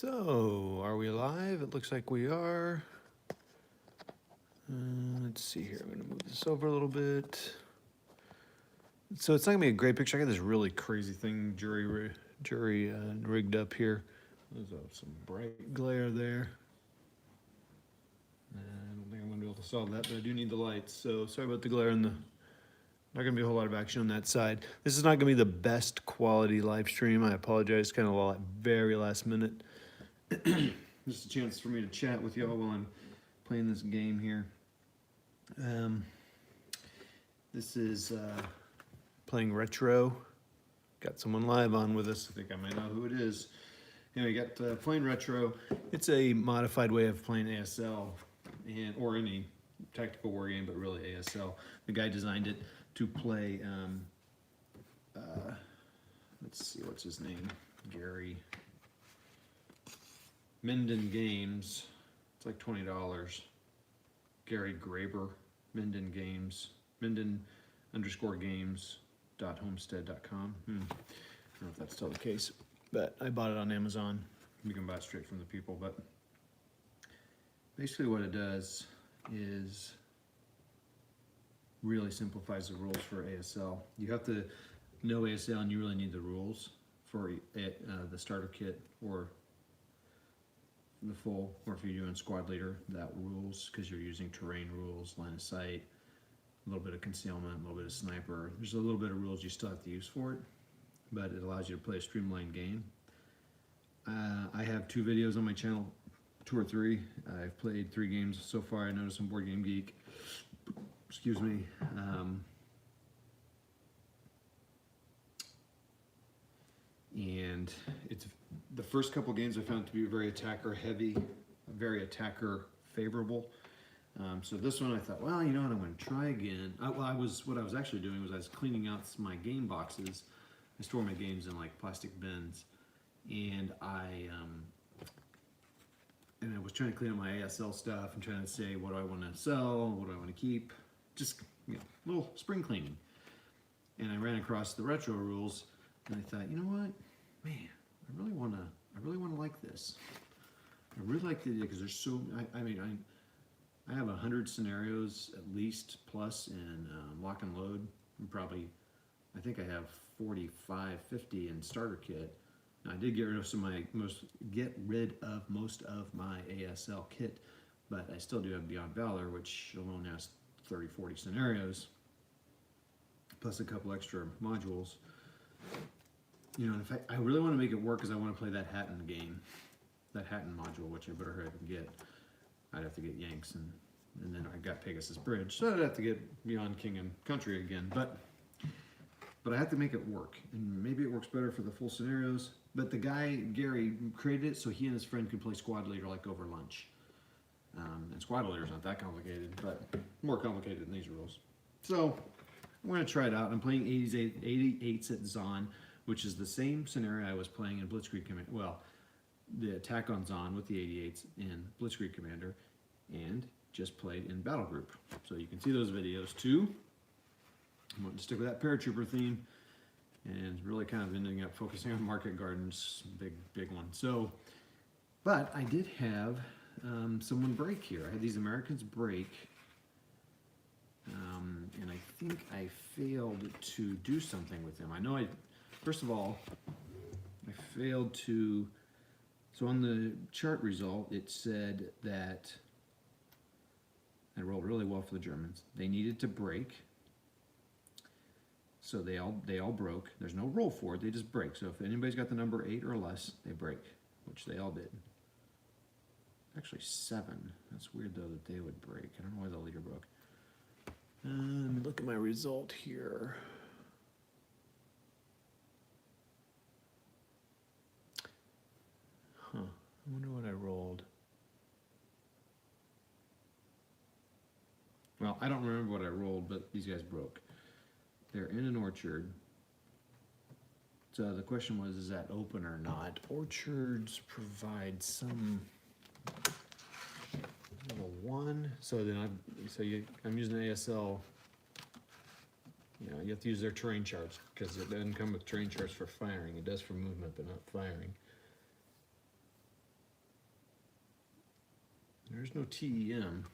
So, are we live? It looks like we are. Let's see here. I'm going to move this over a little bit. So it's not going to be a great picture. I got this really crazy thing jury rigged up here. There's some bright glare there. I don't think I'm going to be able to solve that, but I do need the lights. So sorry about the glare and the... Not going to be a whole lot of action on that side. This is not going to be the best quality live stream. I apologize. Kind of very last minute. Just a chance for me to chat with y'all while I'm playing this game here. This is playing retro. Got someone live on with us. I think I might know who it is. Anyway, got playing retro. It's a modified way of playing ASL or any tactical war game, but really ASL. The guy designed it to play. Let's see, what's his name? Gary. Minden Games. It's like $20. Gary Graber. Minden Games. Minden_games.homestead.com. I don't know if that's still the case, but I bought it on Amazon. You can buy it straight from the people, but basically what it does is really simplifies the rules for ASL. You have to know ASL and you really need the rules for the starter kit or the full, or if you're doing squad leader, that rules, because you're using terrain rules, line of sight, a little bit of concealment, a little bit of sniper. There's a little bit of rules you still have to use for it, but it allows you to play a streamlined game. I have 2 videos on my channel, 2 or 3. I've played 3 games so far. I noticed on Board Game Geek. Excuse me. And it's the first couple games I found to be very attacker heavy, very attacker favorable. So this one I thought, well, you know what, I'm going to try again. What I was actually doing was I was cleaning out my game boxes. I store my games in like plastic bins, and I was trying to clean up my ASL stuff and trying to say, what do I want to sell, what do I want to keep, just little spring cleaning. And I ran across the retro rules, and I thought, you know what, man, I really want to like this. I really like the idea because there's so. I have 100 scenarios at least plus in lock and load. And probably, I think I have 45, 50 in starter kit. Now, I did get rid of most of my ASL kit, but I still do have Beyond Valor, which alone has 30, 40 scenarios, plus a couple extra modules. You know, in fact, I really want to make it work because I want to play that Hatton game, that Hatton module, which I better hurry up and get. I'd have to get Yanks, and then I got Pegasus Bridge, so I'd have to get Beyond King and Country again. But I have to make it work, and maybe it works better for the full scenarios. But the guy, Gary, created it so he and his friend could play squad leader like over lunch. And squad leader is not that complicated, but more complicated than these rules. So I'm going to try it out. I'm playing 88s at Zon, which is the same scenario I was playing in Blitzkrieg Commander. Well, the attack on Zon with the 88s in Blitzkrieg Commander, and just played in Battle Group. So you can see those videos too. I'm going to stick with that paratrooper theme, and really kind of ending up focusing on Market Gardens, big one. So, but I did have someone break here. I had these Americans break, and I think I failed to do something with them. I know first of all, I failed to. So on the chart result, it said that I rolled really well for the Germans. They needed to break, so they all broke. There's no roll for it; they just break. So if anybody's got the number 8 or less, they break, which they all did. Actually 7. That's weird though that they would break. I don't know why the leader broke. Let me look at my result here. Huh. I wonder what I rolled. Well, I don't remember what I rolled, but these guys broke. They're in an orchard. So the question was, is that open or not? Orchards provide some level 1. So then I'm using ASL. You know, you have to use their terrain charts because it doesn't come with terrain charts for firing. It does for movement, but not firing. There's no TEM.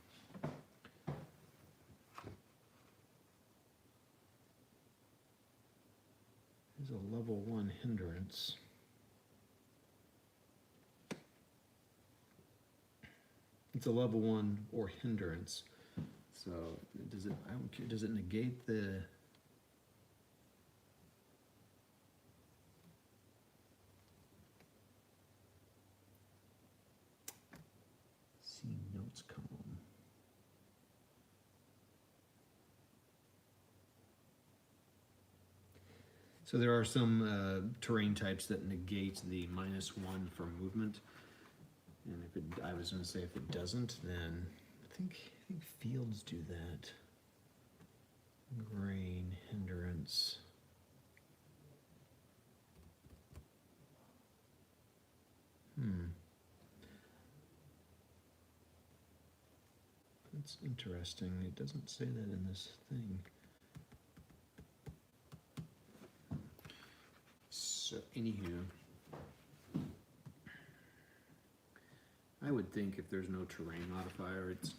There's a level 1 hindrance. It's a level 1 or hindrance. So does it, I don't care, does it negate the, see notes column. So there are some terrain types that negate the -1 for movement. And if it, I was going to say if it doesn't, then I think fields do that. Grain, hindrance. That's interesting. It doesn't say that in this thing. So, anywho, I would think if there's no terrain modifier, it's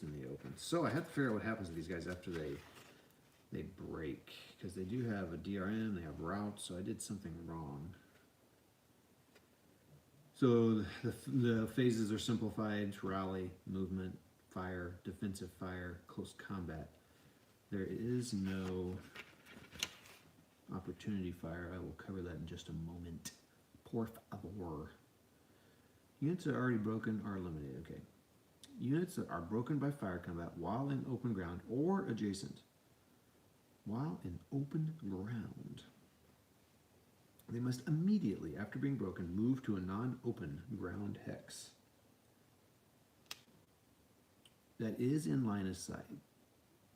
in the open. So I have to figure out what happens to these guys after they break, because they do have a DRM, they have route, so I did something wrong. So the phases are simplified: rally, movement, fire, defensive fire, close combat. There is no opportunity fire. I will cover that in just a moment. Por favor. Units that are already broken are eliminated. Okay. Units that are broken by fire combat while in open ground or adjacent. While in open ground, they must immediately, after being broken, move to a non-open ground hex that is in line of sight.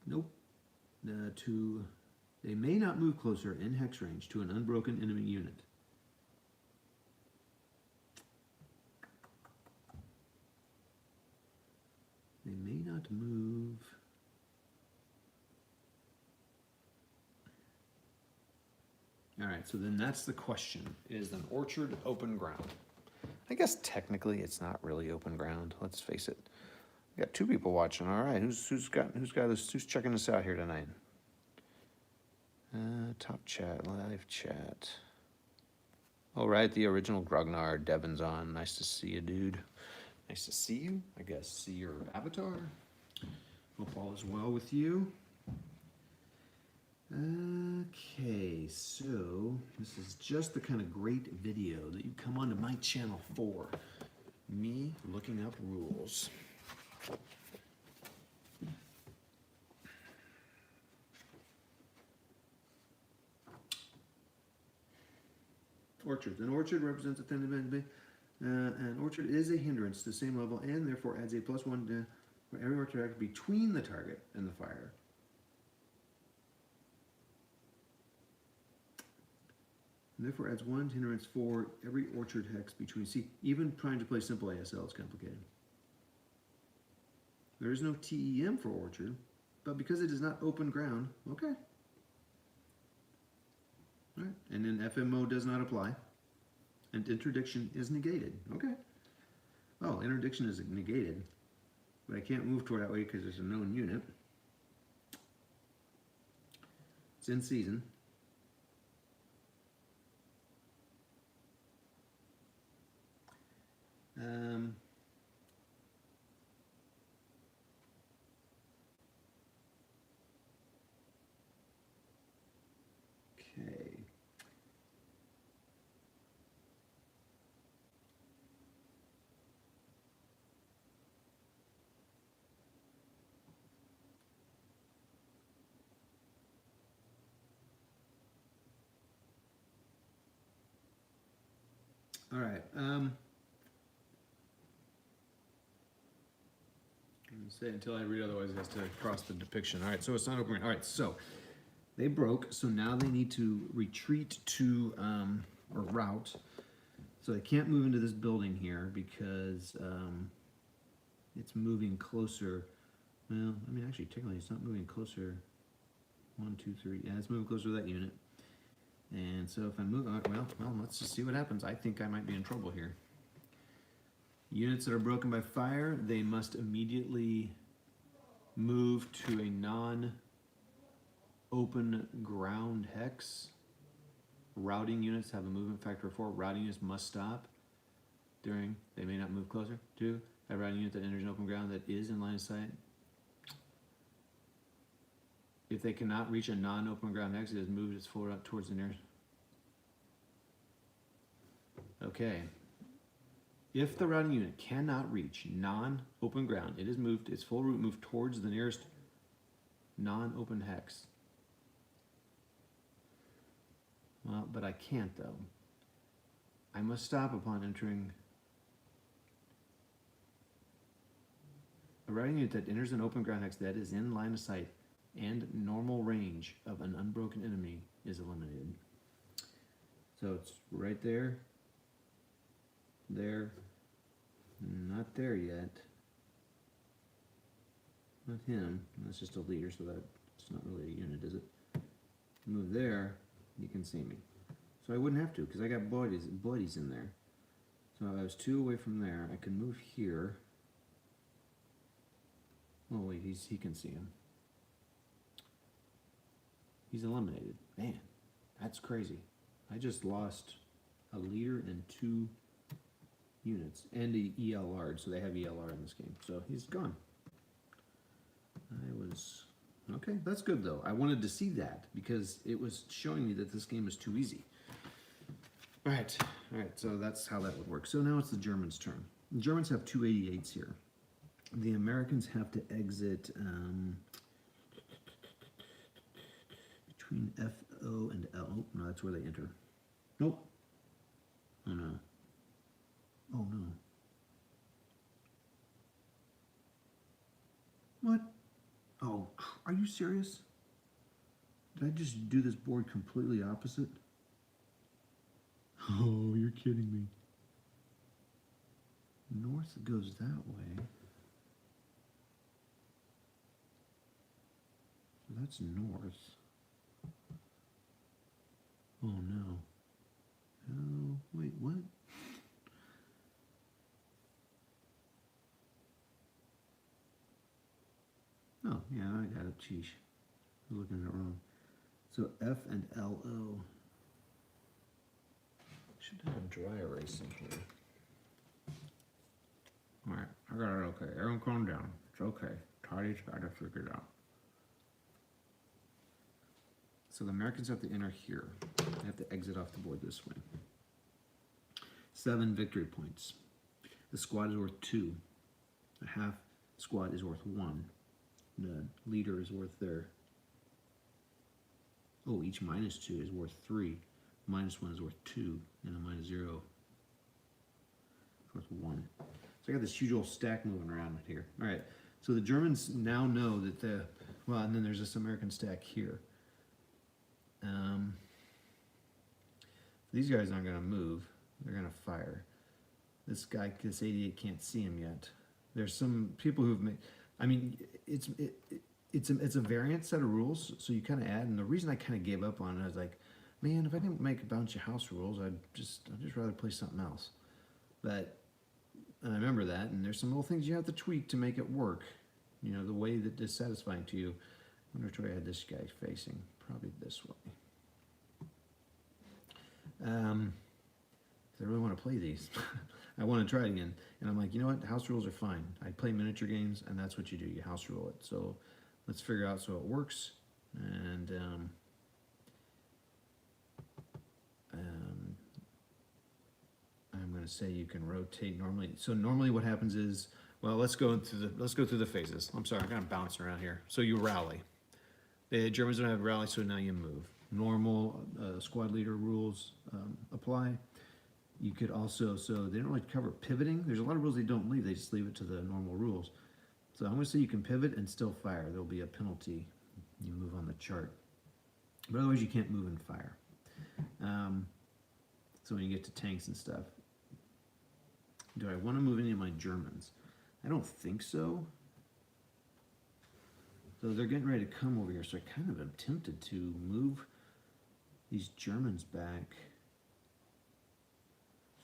Nope. They may not move closer in hex range to an unbroken enemy unit. They may not move. All right, so then that's the question. Is an orchard open ground? I guess technically it's not really open ground. Let's face it. We got 2 people watching. All right, who's checking us out here tonight? Top chat, live chat. All right, the original Grognar, Devin's on. Nice to see you, dude. Nice to see you. I guess see your avatar. Hope all is well with you. Okay, so this is just the kind of great video that you come onto my channel for. Me looking up rules. Orchard. An orchard represents a an orchard is a hindrance to the same level and therefore adds a +1 for every orchard hex between the target and the fire. And therefore adds 1 hindrance for every orchard hex between. See, even trying to play simple ASL is complicated. There is no TEM for orchard, but because it is not open ground, okay. All right, and then FMO does not apply, and interdiction is negated. Okay. Oh, interdiction is negated, but I can't move toward that way because it's a known unit. It's in season. Okay. All right. Say until I read, otherwise it has to cross the depiction. All right, so it's not open. All right, so they broke, so now they need to retreat to or route. So they can't move into this building here because it's moving closer. Well, I mean, actually, technically, it's not moving closer. 1, 2, 3. Yeah, it's moving closer to that unit. And so if I move, well, let's just see what happens. I think I might be in trouble here. Units that are broken by fire, they must immediately move to a non-open ground hex. Routing units have a movement factor of 4. Routing units must stop during, they may not move closer. 2, a routing unit that enters an open ground that is in line of sight. If they cannot reach a non-open ground hex, it has moved its full route towards the nearest. Okay. If the routing unit cannot reach non-open ground, it has moved its full route moved towards the nearest non-open hex. Well, but I can't though. I must stop upon entering a routing unit that enters an open ground hex that is in line of sight and normal range of an unbroken enemy is eliminated. So it's right there, there, not there yet. Not him. That's just a leader, so that's not really a unit, is it? Move there, you can see me. So I wouldn't have to, because I got buddies in there. So I was 2 away from there. I can move here. Oh wait, he can see him. He's eliminated. Man, that's crazy. I just lost a leader and 2 units and a ELR, so they have ELR in this game. So he's gone. Okay, that's good though. I wanted to see that because it was showing me that this game is too easy. All right, so that's how that would work. So now it's the Germans' turn. The Germans have 2 88s here. The Americans have to exit between F, O, and L. Oh, no, that's where they enter. Nope. Oh no. Oh no. What? Oh, are you serious? Did I just do this board completely opposite? Oh, you're kidding me. North goes that way. So that's north. Oh no. Oh, wait, what? Oh, yeah, I got it. Sheesh. I'm looking at it wrong. So F and LO. Should have a dry erase in here. Alright, I got it okay. Everyone calm down. It's okay. Toddy's got to figure it out. So the Americans have to enter here. They have to exit off the board this way. 7 victory points. The squad is worth 2. The half squad is worth 1. The leader is worth their... Oh, each -2 is worth 3. -1 is worth 2. And a -0 is worth 1. So I got this huge old stack moving around here. All right, so the Germans now know that the... Well, and then there's this American stack here. These guys aren't going to move. They're going to fire. This guy, this 88, can't see him yet. There's some people who've made... I mean, it's a variant set of rules, so you kind of add. And the reason I kind of gave up on it, I was like, man, if I didn't make a bunch of house rules, I'd just rather play something else. But I remember that, and there's some little things you have to tweak to make it work. You know, the way that is satisfying to you. I wonder which way I had this guy facing. Probably this way. I really want to play these. I want to try it again. And I'm like, you know what? House rules are fine. I play miniature games, and that's what you do. You house rule it. So let's figure out so it works. And I'm going to say you can rotate normally. So normally what happens is, well, let's go through the phases. I'm sorry, I'm kind of bouncing around here. So you rally. The Germans don't have rally, so now you move. Normal squad leader rules apply. You could also, so they don't really cover pivoting. There's a lot of rules they don't leave. They just leave it to the normal rules. So I'm going to say you can pivot and still fire. There'll be a penalty. You move on the chart. But otherwise you can't move and fire. So when you get to tanks and stuff. Do I want to move any of my Germans? I don't think so. So they're getting ready to come over here, so I kind of am tempted to move these Germans back.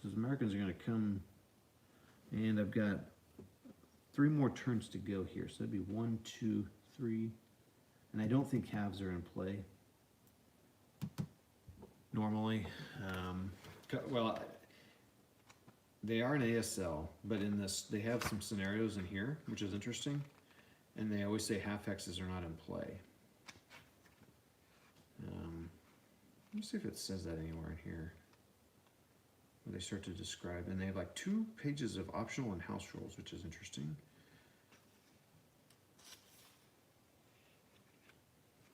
So the Americans are going to come And I've got 3 more turns to go here. So that'd be 1, 2, 3. And I don't think halves are in play normally. Well, they are an ASL, but in this, they have some scenarios in here, which is interesting. And they always say half hexes are not in play. Let me see if it says that anywhere in here. Where they start to describe, and they have like 2 pages of optional and house rules, which is interesting.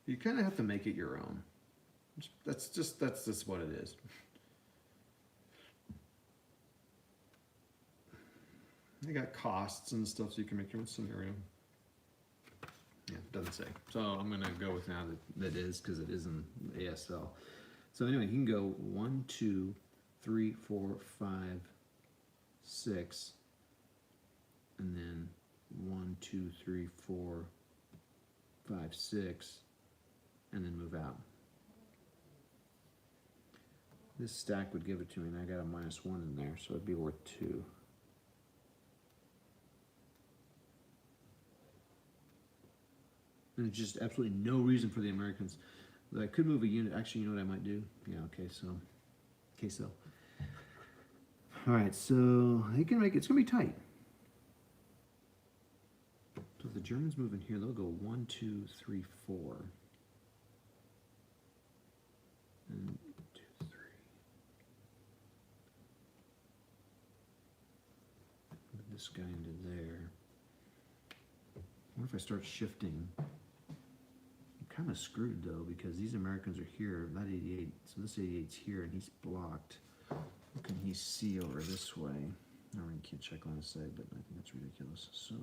You kind of have to make it your own. That's just what it is. They got costs and stuff, so you can make your own scenario. Yeah, it doesn't say. So I'm gonna go with now that is, because it is in ASL. So anyway, you can go 1, 2, 3, 4, 5, 6, and then 1, 2, 3, 4, 5, 6, and then move out. This stack would give it to me, and I got a -1 in there, so it'd be worth 2. And there's just absolutely no reason for the Americans. I could move a unit. Actually, you know what I might do? Yeah, okay, so. All right, so they can make it. It's going to be tight. So if the Germans move in here, they'll go 1, 2, 3, 4. And 2, 3. Put this guy into there. What if I start shifting? Kind of screwed though, because these Americans are here, not 88, so this 88's here and he's blocked. What can he see over this way? I really can't check line of sight, but I think that's ridiculous. So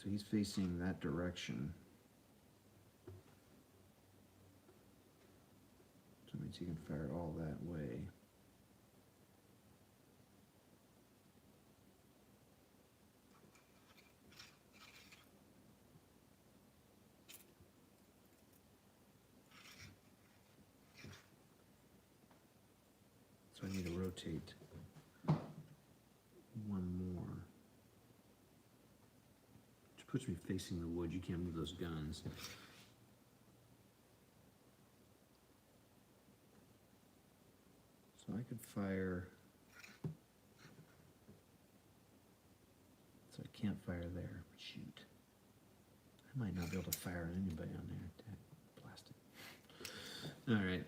he's facing that direction. So it means he can fire all that way. So I need to rotate 1 more. Which puts me facing the wood. You can't move those guns. So I could fire. So I can't fire there. Shoot. I might not be able to fire anybody on there. Blast it. All right.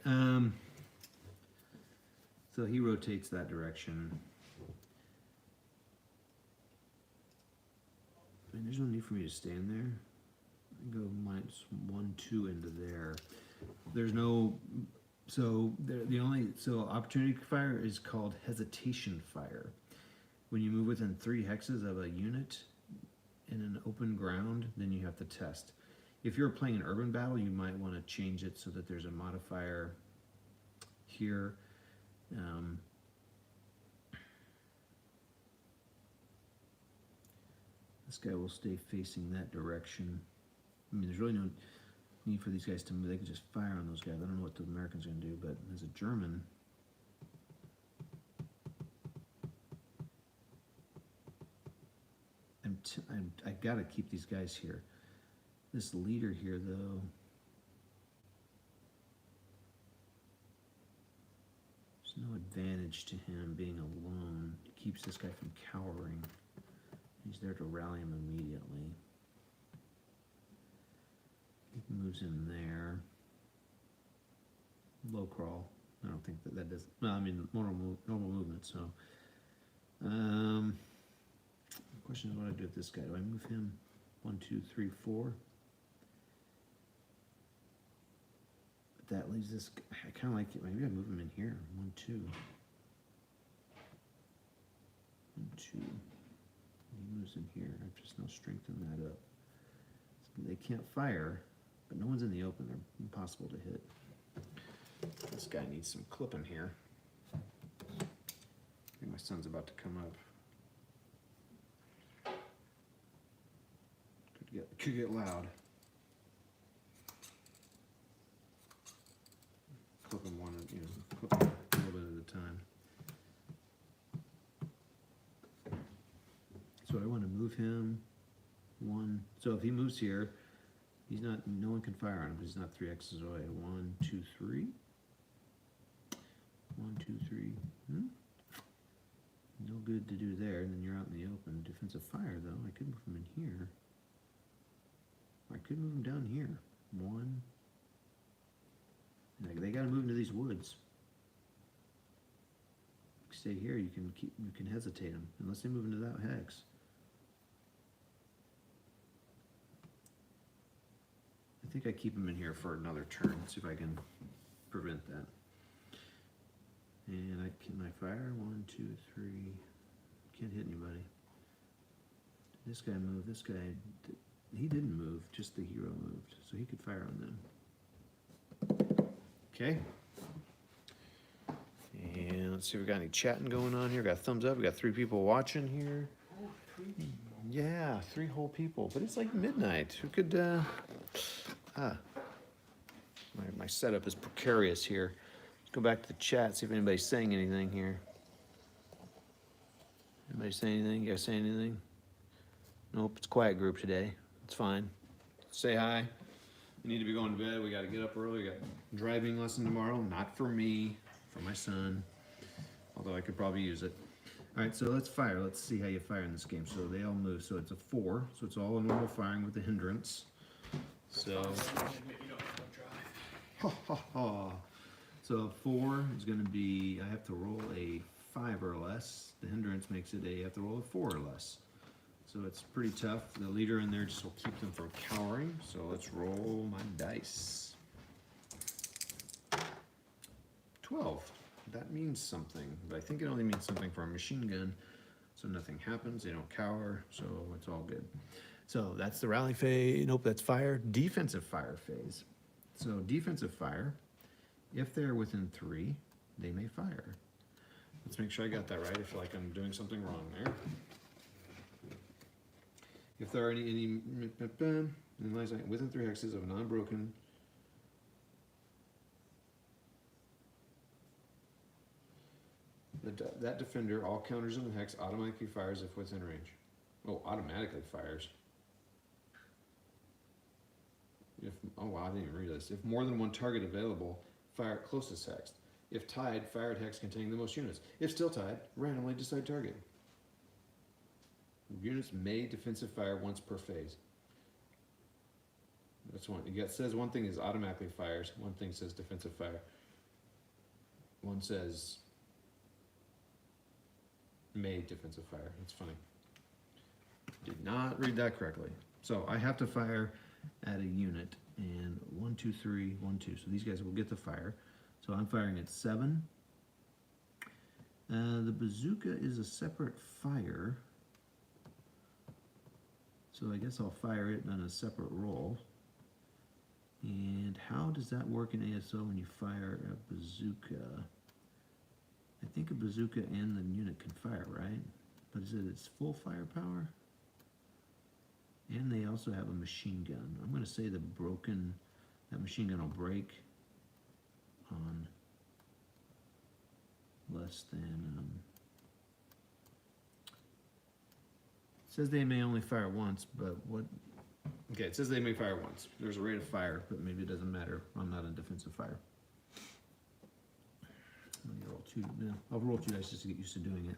So he rotates that direction. I mean, there's no need for me to stand there. I go -1, 2 into there. There's no, so opportunity fire is called hesitation fire. When you move within 3 hexes of a unit in an open ground, then you have to test. If you're playing an urban battle, you might want to change it so that there's a modifier here. This guy will stay facing that direction. I mean, there's really no need for these guys to move. They can just fire on those guys. I don't know what the Americans are going to do, but as a German, I got to keep these guys here. This leader here, though, no advantage to him being alone. It keeps this guy from cowering. He's there to rally him immediately. He moves in there. Low crawl. I don't think that does. Well, I mean normal movement. So, the question is, what do I do with this guy? Do I move him 1, 2, 3, 4? That leaves this. I kind of like it. Maybe I move him in here. 1, 2. 1, 2. He moves in here. I've just now strengthened that up. So they can't fire, but no one's in the open. They're impossible to hit. This guy needs some clipping here. I think my son's about to come up. Could get loud. Clip them clip them a little bit at a time. So I want to move him 1. So if he moves here, he's not. No one can fire on him because he's not 3 X's away. 1, 2, 3. 1, 2, 3. No good to do there. And then you're out in the open. Defensive fire though. I could move him in here. I could move him down here. 1. They got to move into these woods. Stay here. You can hesitate them unless they move into that hex. I think I keep them in here for another turn. See if I can prevent that. And can I fire? 1, 2, 3. Can't hit anybody. This guy moved. This guy, he didn't move. Just the hero moved, so he could fire on them. Okay. And let's see if we got any chatting going on here. Got thumbs up. We got 3 people watching here. Oh, 3 people. Yeah, 3 whole people. But it's like midnight. Who could? My setup is precarious here. Let's go back to the chat. See if anybody's saying anything here. Anybody say anything? You guys say anything? Nope. It's a quiet group today. It's fine. Say hi. We need to be going to bed. We got to get up early. We got a driving lesson tomorrow. Not for me. For my son, although I could probably use it. All right, so let's fire. Let's see how you fire in this game. So they all move. So it's a 4. So it's all a normal firing with the hindrance. So, You don't have to drive. ha ha ha. So a 4 is going to be. I have to roll a 5 or less. The hindrance makes it you have to roll a 4 or less. So it's pretty tough. The leader in there just will keep them from cowering. So let's roll my dice. 12. That means something, but I think it only means something for a machine gun. So nothing happens, they don't cower, so it's all good. So that's the rally phase. Nope, that's fire. Defensive fire phase. So defensive fire, if they're within 3, they may fire. Let's make sure I got that right. I feel like I'm doing something wrong there. If there are any within 3 hexes of a non-broken that defender, all counters in the hex automatically fires if within range. Oh, automatically fires. Oh wow, I didn't even read this. If more than 1 target available, fire at closest hex. If tied, fire at hex containing the most units. If still tied, randomly decide target. Units may defensive fire once per phase. That's one. It says one thing is automatically fires. One thing says defensive fire. One says may defensive fire. That's funny. Did not read that correctly. So I have to fire at a unit, and 1, 2, 3, 1, 2. So these guys will get the fire. So I'm firing at 7. The bazooka is a separate fire. So I guess I'll fire it on a separate roll. And how does that work in ASL when you fire a bazooka? I think a bazooka and the unit can fire, right? But is it its full firepower? And they also have a machine gun. I'm going to say that machine gun will break on less than. It says they may only fire once, but what? Okay, it says they may fire once. There's a rate of fire, but maybe it doesn't matter. I'm not in defensive fire. Roll 2. No, I'll roll 2 dice just to get used to doing it.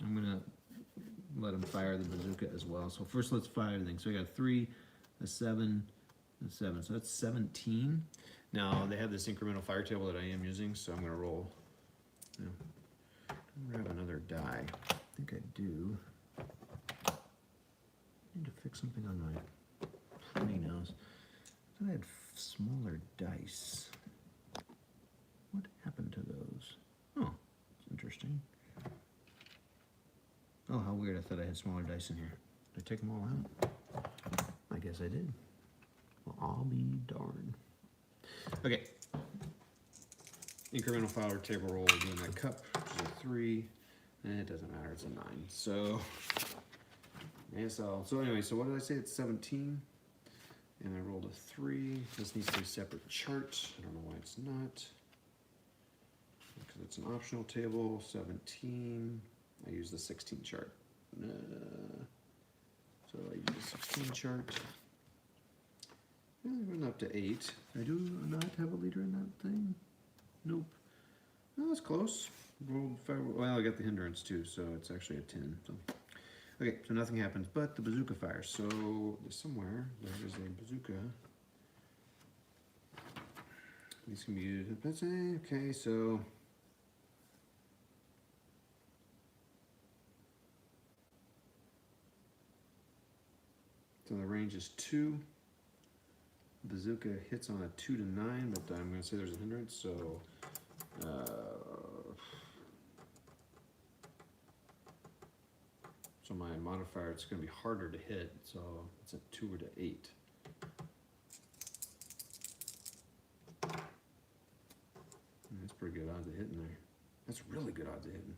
I'm gonna let him fire the bazooka as well. So first, let's fire the thing. So I got 3, a 7, a 7. So that's 17. Now they have this incremental fire table that I am using, so I'm gonna roll. You know, grab another die. I think I do. I need to fix something on my honey nose. I thought I had smaller dice. What happened to those? Oh, it's interesting. Oh, how weird. I thought I had smaller dice in here. Did I take them all out? I guess I did. Well, I'll be darned. Okay. Incremental fire table roll, doing my cup, which is a 3. And it doesn't matter, it's a 9. So, ASL. So anyway, so what did I say? It's 17. And I rolled a 3. This needs to be a separate chart. I don't know why it's not. Because it's an optional table. 17. I use the 16 chart. So I use the 16 chart. I went up to 8. I do not have a leader in that thing. Nope. No, that's close. Rolled 5. Well, I got the hindrance too, so it's actually a 10. So. Okay, so nothing happens, but the bazooka fires. So somewhere there is a bazooka. These can be used. Okay, so the range is 2. Bazooka hits on a 2 to 9, but I'm going to say there's a hindrance, so so my modifier, it's going to be harder to hit, so it's a 2 to 8. That's pretty good odds of hitting there. That's really good odds of hitting.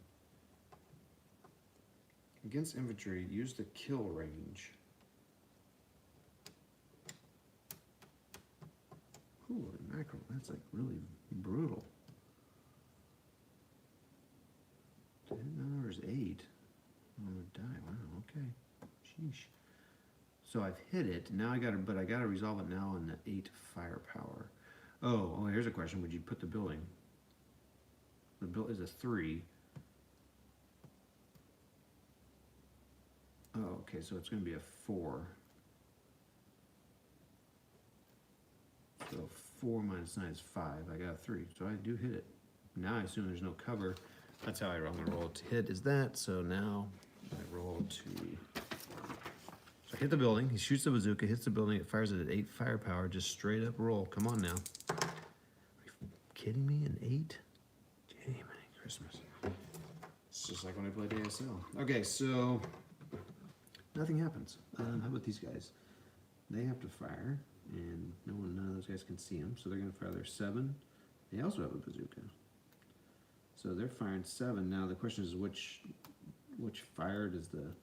Against infantry, use the kill range. Holy mackerel, that's like really brutal. The hit number is 8. I'm gonna die. Wow, okay. Sheesh. So I've hit it. Now I gotta resolve it now on the 8 firepower. Oh, here's a question. Would you put the building? The build is a 3. Oh, okay, so it's gonna be a 4. So 4 minus 9 is 5. I got a 3, so I do hit it. Now I assume there's no cover. That's how I'm gonna roll to hit is that. So now I roll to, so I hit the building. He shoots the bazooka, hits the building. It fires it at 8 firepower. Just straight up roll. Come on now. Are you kidding me? An 8? Jiminy Christmas. It's just like when I played ASL. Okay, so nothing happens. How about these guys? They have to fire, and none of those guys can see them, so they're going to fire their 7. They also have a bazooka, so they're firing 7. Now the question is, which fire does the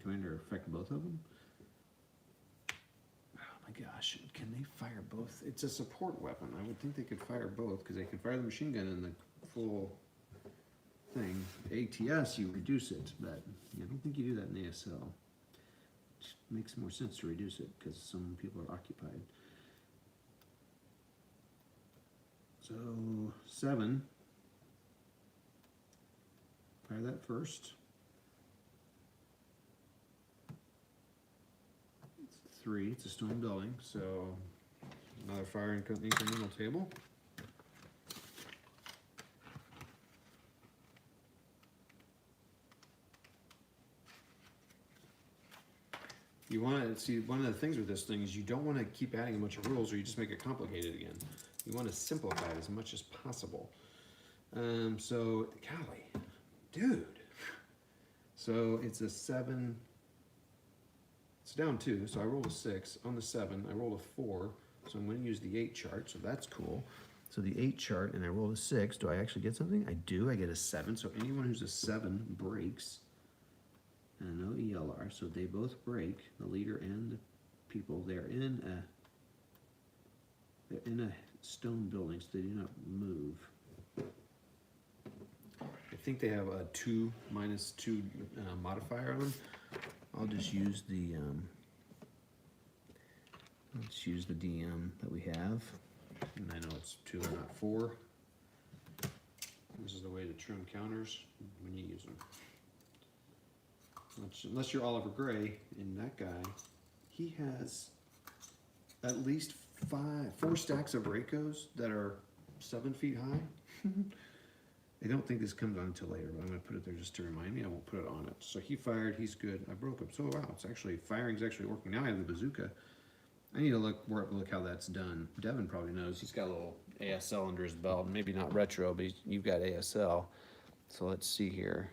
commander affect both of them? Oh my gosh, can they fire both? It's a support weapon. I would think they could fire both because they could fire the machine gun in the full thing. ATS, you reduce it, but I don't think you do that in ASL. Makes more sense to reduce it because some people are occupied. So 7. Fire that first. It's 3. It's a stone building, so another fire incremental table. You want to see, one of the things with this thing is you don't want to keep adding a bunch of rules or you just make it complicated again. You want to simplify it as much as possible. So, golly, dude. So it's a 7. It's down 2, so I rolled a 6. On the 7, I rolled a 4, so I'm going to use the 8 chart, so that's cool. So the 8 chart, and I rolled a 6. Do I actually get something? I do. I get a 7, so anyone who's a 7 breaks. And no ELR, so they both break, the leader and the people. They're in a stone building, so they do not move. I think they have a 2 minus 2 modifier on them. I'll just use the let's use the DM that we have, and I know it's 2 and not 4. This is the way to trim counters when you use them. Unless you're Oliver Gray, and that guy, he has at least 4 stacks of Racos that are 7 feet high. I don't think this comes on until later, but I'm going to put it there just to remind me. I won't put it on it. So he fired, he's good. I broke him. So wow, it's actually, firing's actually working. Now I have the bazooka. I need to look how that's done. Devin probably knows. He's got a little ASL under his belt. Maybe not retro, but you've got ASL. So let's see here.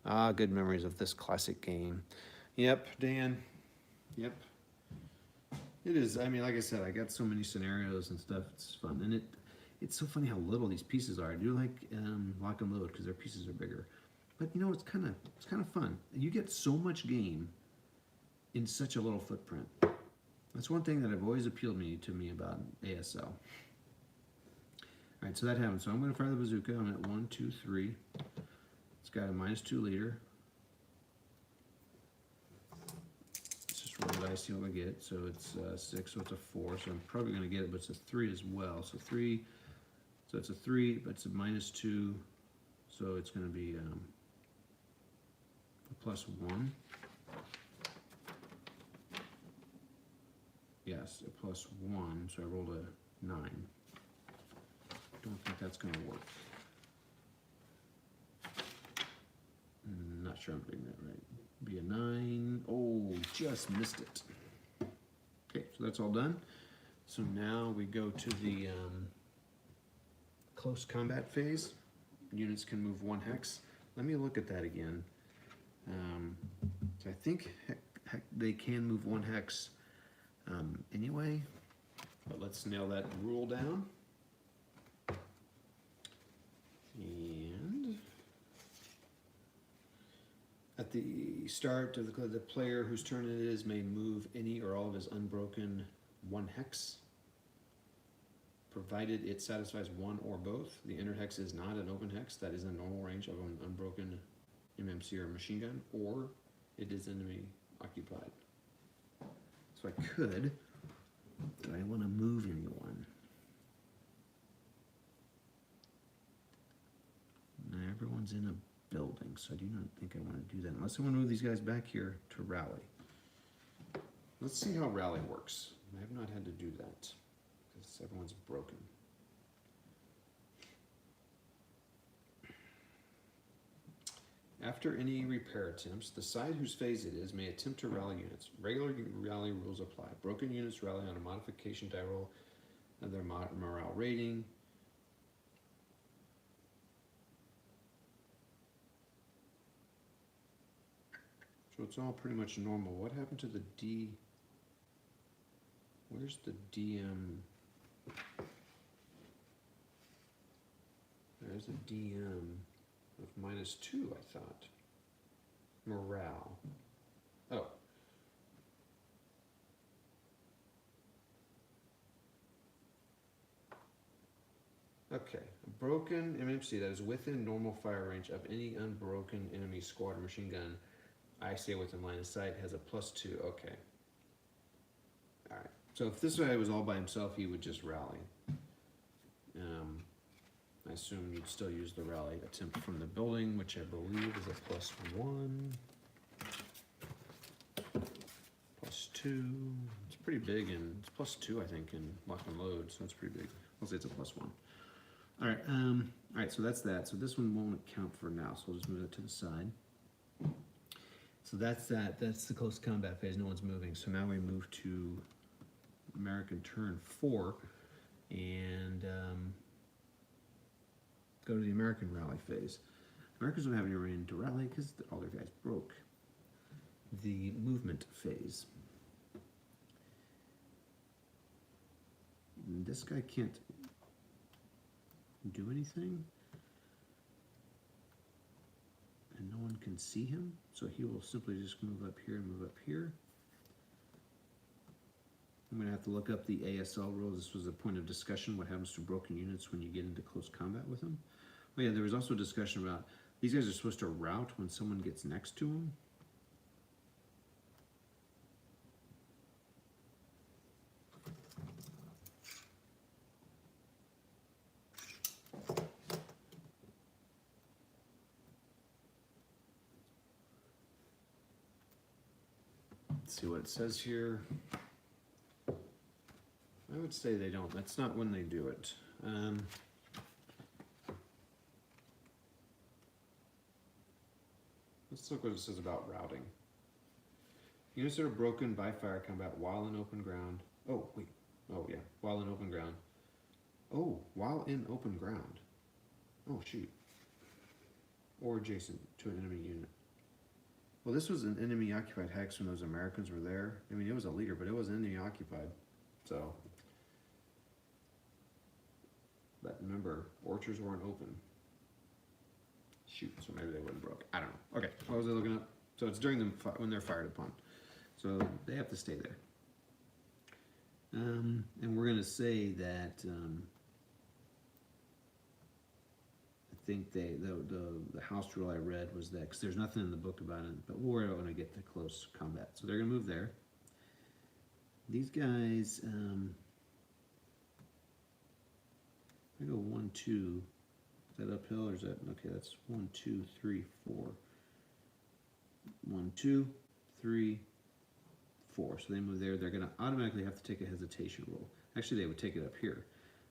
Ah, good memories of this classic game. Yep, Dan. Yep. It is. I mean, like I said, I got so many scenarios and stuff. It's fun, and it's so funny how little these pieces are. I do like lock and load because their pieces are bigger, but you know, it's kind of fun. You get so much game in such a little footprint. That's one thing that I've always appealed to me about ASL. All right, so that happens. So I'm going to fire the bazooka. I'm at 1, 2, 3. It's got a -2 leader. Let's just roll the dice, see what we get. So it's 6, so it's a 4. So I'm probably going to get it, but it's a 3 as well. So 3, so it's a 3, but it's a -2. So it's going to be a +1. Yes, a +1. So I rolled a 9. Don't think that's going to work. Not sure I'm doing that right. Be a 9. Oh, just missed it. Okay, so that's all done. So now we go to the close combat phase. Units can move 1 hex. Let me look at that again. So I think they can move 1 hex anyway, but let's nail that rule down. And at the start of the player whose turn it is may move any or all of his unbroken 1 hex, provided it satisfies 1 or both. The entered hex is not an open hex that is in normal range of an unbroken MMC or machine gun, or it is enemy occupied. So I could, do I want to move anyone? Now everyone's in a building, so I do not think I want to do that, unless I want to move these guys back here to rally. Let's see how rally works. I have not had to do that, because everyone's broken. After any repair attempts, the side whose phase it is may attempt to rally units. Regular rally rules apply. Broken units rally on a modification die roll of their morale rating. So it's all pretty much normal. What happened to the D? Where's the DM? There's a DM of -2, I thought. Morale. Oh. Okay. A broken MMC that is within normal fire range of any unbroken enemy squad or machine gun, I say within line of sight, has a +2. Okay. Alright. So if this guy was all by himself, he would just rally. I assume you'd still use the rally attempt from the building, which I believe is a +1. +2. It's pretty big, and it's +2, I think, in lock and load, so it's pretty big. I'll say it's a +1. Alright, so that's that. So this one won't count for now, so we'll just move it to the side. So that's that. That's the close combat phase. No one's moving. So now we move to American turn 4 and go to the American rally phase. Americans don't have any reason to rally because all their guys broke. The movement phase. This guy can't do anything. And no one can see him, so he will simply just move up here and move up here. I'm going to have to look up the ASL rules. This was a point of discussion, what happens to broken units when you get into close combat with them. Oh yeah, there was also a discussion about these guys are supposed to rout when someone gets next to them. Let's see what it says here. I would say they don't. That's not when they do it. Let's look what it says about routing. Units that are broken by fire combat while in open ground. Oh, wait. Oh, yeah. While in open ground. Oh, while in open ground. Oh, shoot. Or adjacent to an enemy unit. Well, this was an enemy occupied hex when those Americans were there. I mean, it was a leader, but it was enemy occupied. So. But remember, orchards weren't open. Shoot, so maybe they wouldn't broke. I don't know. Okay, what was I looking up? So it's during them when they're fired upon. So they have to stay there. And we're gonna say that, I think the house rule I read was that, because there's nothing in the book about it, but we're gonna get to close combat. So they're gonna move there. These guys, I go 1, 2. Is that uphill or is that, okay, that's 1, 2, 3, 4. 1, 2, 3, 4. So they move there. They're gonna automatically have to take a hesitation roll. Actually, they would take it up here.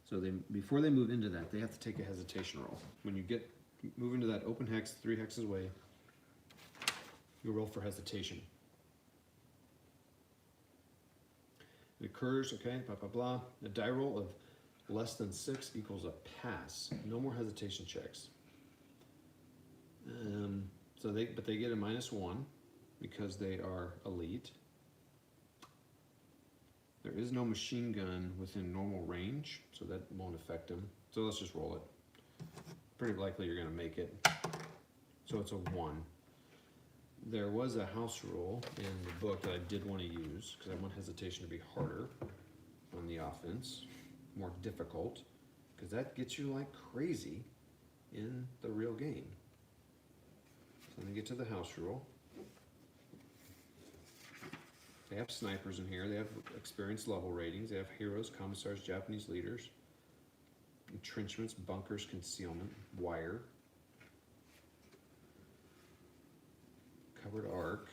So before they move into that, they have to take a hesitation roll. When you move into that open hex, 3 hexes away, you roll for hesitation. It occurs, okay, blah, blah, blah. A die roll of less than 6 equals a pass. No more hesitation checks. But they get a -1 because they are elite. There is no machine gun within normal range, so that won't affect them. So let's just roll it. Pretty likely you're gonna make it. So it's a 1. There was a house rule in the book that I did want to use because I want hesitation to be harder on the offense, more difficult, because that gets you like crazy in the real game. So then you get to the house rule. They have snipers in here. They have experience level ratings. They have heroes, commissars, Japanese leaders, entrenchments, bunkers, concealment, wire, covered arc.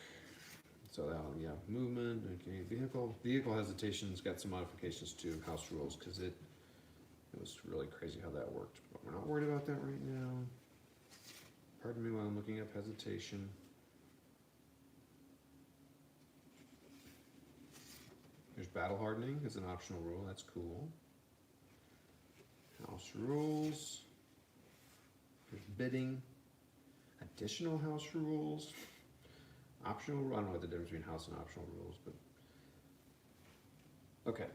So yeah, movement, okay, vehicle hesitation's got some modifications to house rules because it was really crazy how that worked. But we're not worried about that right now. Pardon me while I'm looking up hesitation. There's battle hardening as an optional rule. That's cool. House rules. There's bidding. Additional house rules. Optional. I don't know what the difference between house and optional rules, but okay.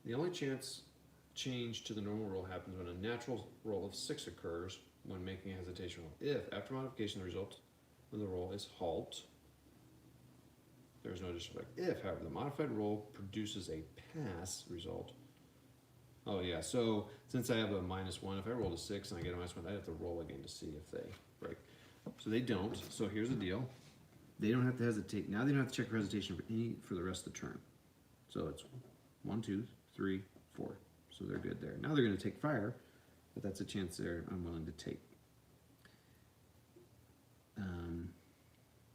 The only change to the normal roll happens when a natural roll of 6 occurs when making a hesitation roll. If, after modification, the result of the roll is halt, there is no additional effect. If, however, the modified roll produces a pass result. Oh yeah, so since I have a -1, if I rolled a 6 and I get a -1, I have to roll again to see if they break. So they don't. So here's the deal. They don't have to hesitate. Now they don't have to check for hesitation for the rest of the turn. So it's 1, 2, 3, 4. So they're good there. Now they're going to take fire, but that's a chance they're unwilling to take.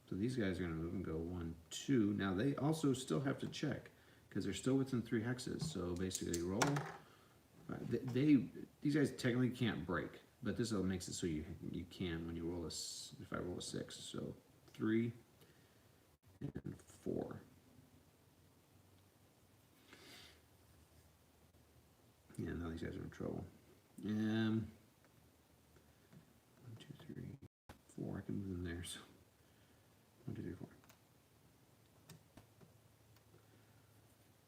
So these guys are going to move and go 1, 2. Now they also still have to check because they're still within 3 hexes. So basically roll. These guys technically can't break, but this makes it so you can when you roll if I roll a 6. So 3 and 4. Yeah, now these guys are in trouble. 1, 2, 3, 4. I can move them there. So 1, 2, 3, 4.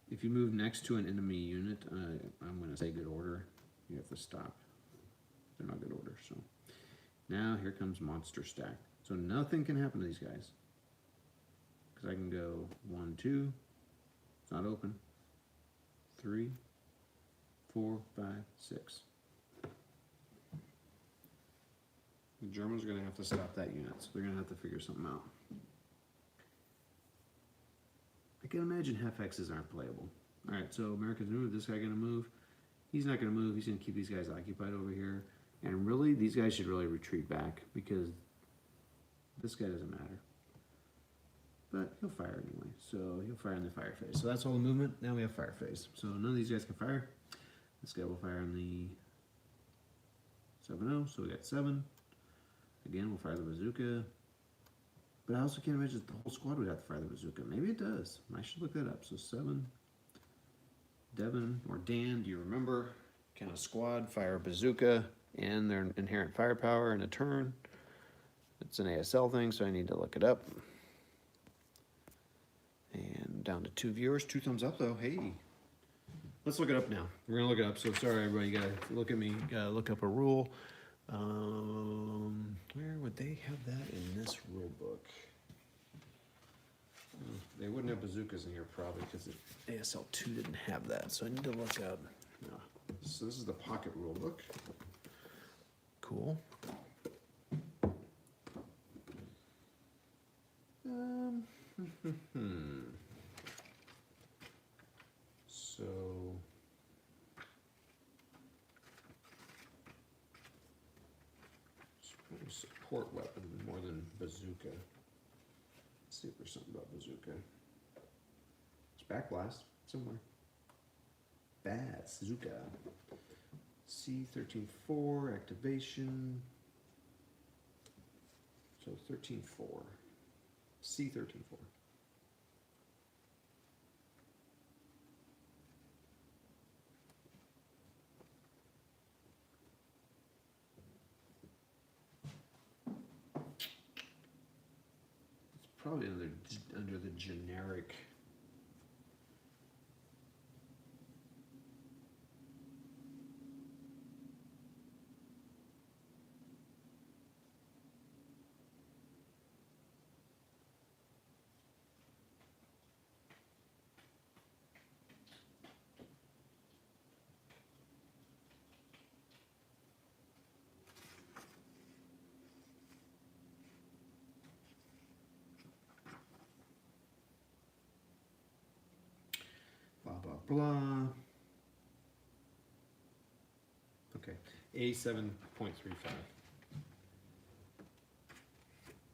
If you move next to an enemy unit, I'm going to say good order. You have to stop. They're not good order. So now here comes monster stack. So nothing can happen to these guys because I can go 1, 2. It's not open. 3, 4, 5, 6. The Germans are going to have to stop that unit, so they're going to have to figure something out. I can imagine half X's aren't playable. All right, so Americans move. This guy going to move? He's not going to move. He's going to keep these guys occupied over here. And really, these guys should really retreat back because this guy doesn't matter. But he'll fire anyway, so he'll fire in the fire phase. So that's all the movement. Now we have fire phase. So none of these guys can fire. This guy will fire in the 7-0, so we got 7. Again, we'll fire the bazooka. But I also can't imagine that the whole squad would have to fire the bazooka. Maybe it does. I should look that up. So 7. Devin or Dan, do you remember? Can a squad fire a bazooka and their inherent firepower in a turn? It's an ASL thing, so I need to look it up. And down to 2 viewers. 2 thumbs up, though. Hey. Let's look it up now. We're going to look it up. So sorry, everybody. You got to look at me. Got to look up a rule. Where would they have that in this rule book? They wouldn't have bazookas in here probably because ASL 2 didn't have that, so I need to look up. No. So this is the pocket rule book. Cool. So it's probably support weapon more than bazooka. Let's see if there's something about bazooka. It's back blast somewhere. Bazooka. C13-4 activation. So 13-4. C13-4. It's probably under the generic. Blah, blah, blah. Okay, A7.35.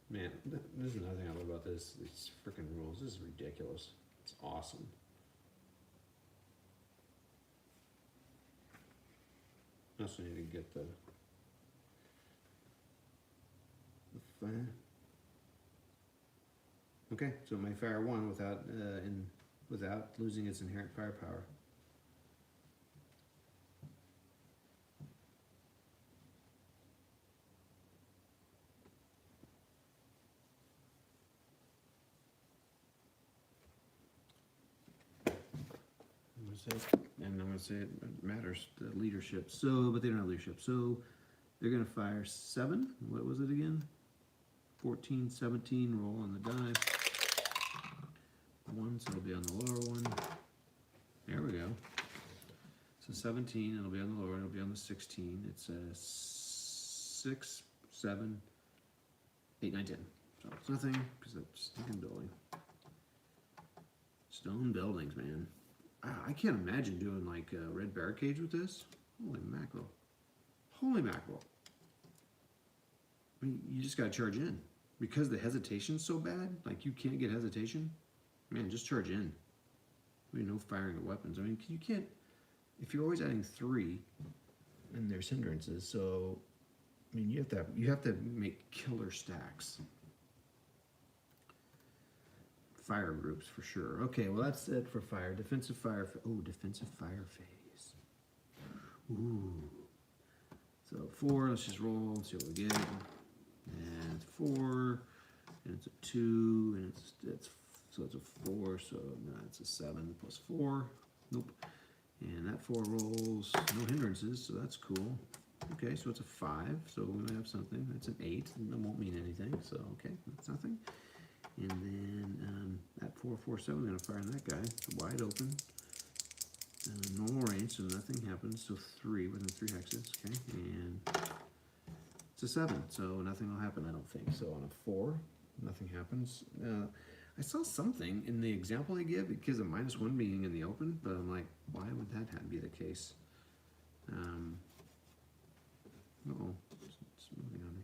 Man, this is another thing I love about this. These freaking rules. This is ridiculous. It's awesome. I also need to get the fire. Okay, so it may fire one without losing its inherent firepower. And I'm going to say it matters, the leadership. So, but they don't have leadership. So they're going to fire 7. What was it again? 14, 17, roll on the die. 1, so it'll be on the lower one. There we go. So 17, it'll be on the lower, it'll be on the 16. It's a 6, 7, 8, 9, 10. So it's nothing, because it's stinking building. Stone buildings, man. I can't imagine doing like red barricades with this. Holy mackerel. Holy mackerel. I mean, you just gotta charge in. Because the hesitation's so bad, like you can't get hesitation, man, just charge in. I mean, no firing of weapons. I mean, you can't, if you're always adding 3, and there's hindrances, so, I mean, you have to make killer stacks. Fire groups for sure. Okay, well that's it for fire. Defensive fire. Oh, defensive fire phase. Ooh. So 4. Let's just roll and see what we get. And it's 4, and it's a 2, and it's so it's a 4. So no, it's a 7 plus 4. Nope. And that 4 rolls. No hindrances, so that's cool. Okay, so it's a 5. So we might have something. That's an 8. That won't mean anything. So okay, that's nothing. And then at 4, 4, 7, I'm going to fire on that guy. It's wide open. Normal range, so nothing happens. So 3 within 3 hexes. Okay, and it's a 7, so nothing will happen, I don't think. So on a 4, nothing happens. I saw something in the example they give. It gives a -1 being in the open, but I'm like, why would that be the case? Uh-oh, it's moving on me.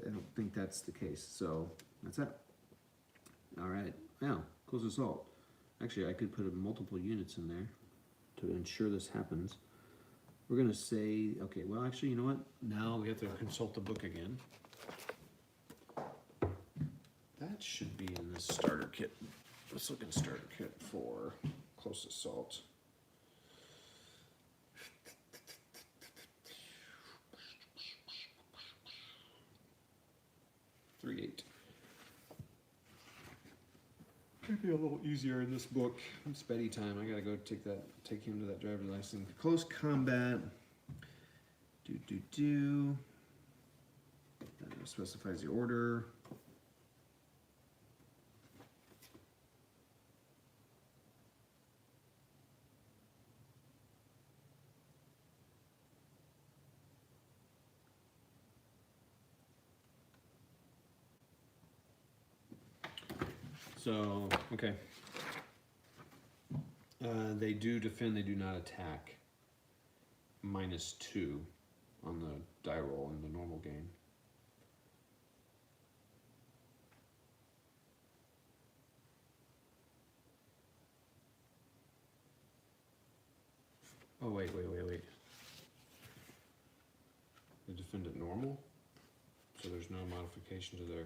I don't think that's the case, so that's it. All right, now, close assault. Actually, I could put multiple units in there to ensure this happens. We're gonna say, okay, well, actually, you know what? Now we have to consult the book again. That should be in the starter kit. Let's look at starter kit for close assault. .38. Maybe a little easier in this book. It's bedtime. I gotta go take him to that driver's license. Close combat. That specifies the order. So, okay. They do defend, they do not attack. -2 on the die roll in the normal game. Oh, wait. They defend it normal? So there's no modification to their...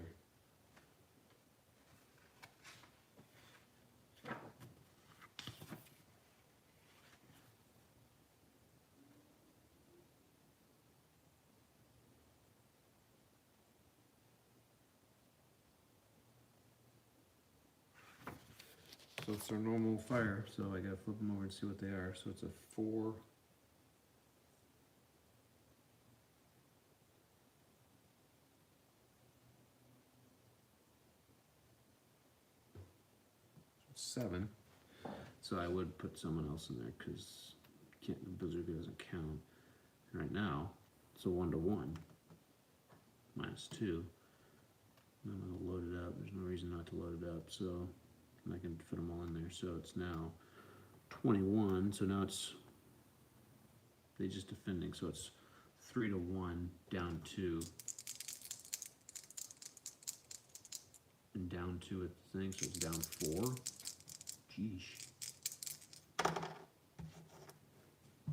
So it's their normal fire, so I gotta flip them over and see what they are. So it's a 4. Seven. So I would put someone else in there because Bazooka doesn't count. Right now, it's a 1-to-1. -2. I'm gonna load it up. There's no reason not to load it up. So I can fit them all in there. So it's now 21. So now it's they just defending. So it's 3-to-1 down 2. And down 2 at the thing, so it's down 4. Geesh.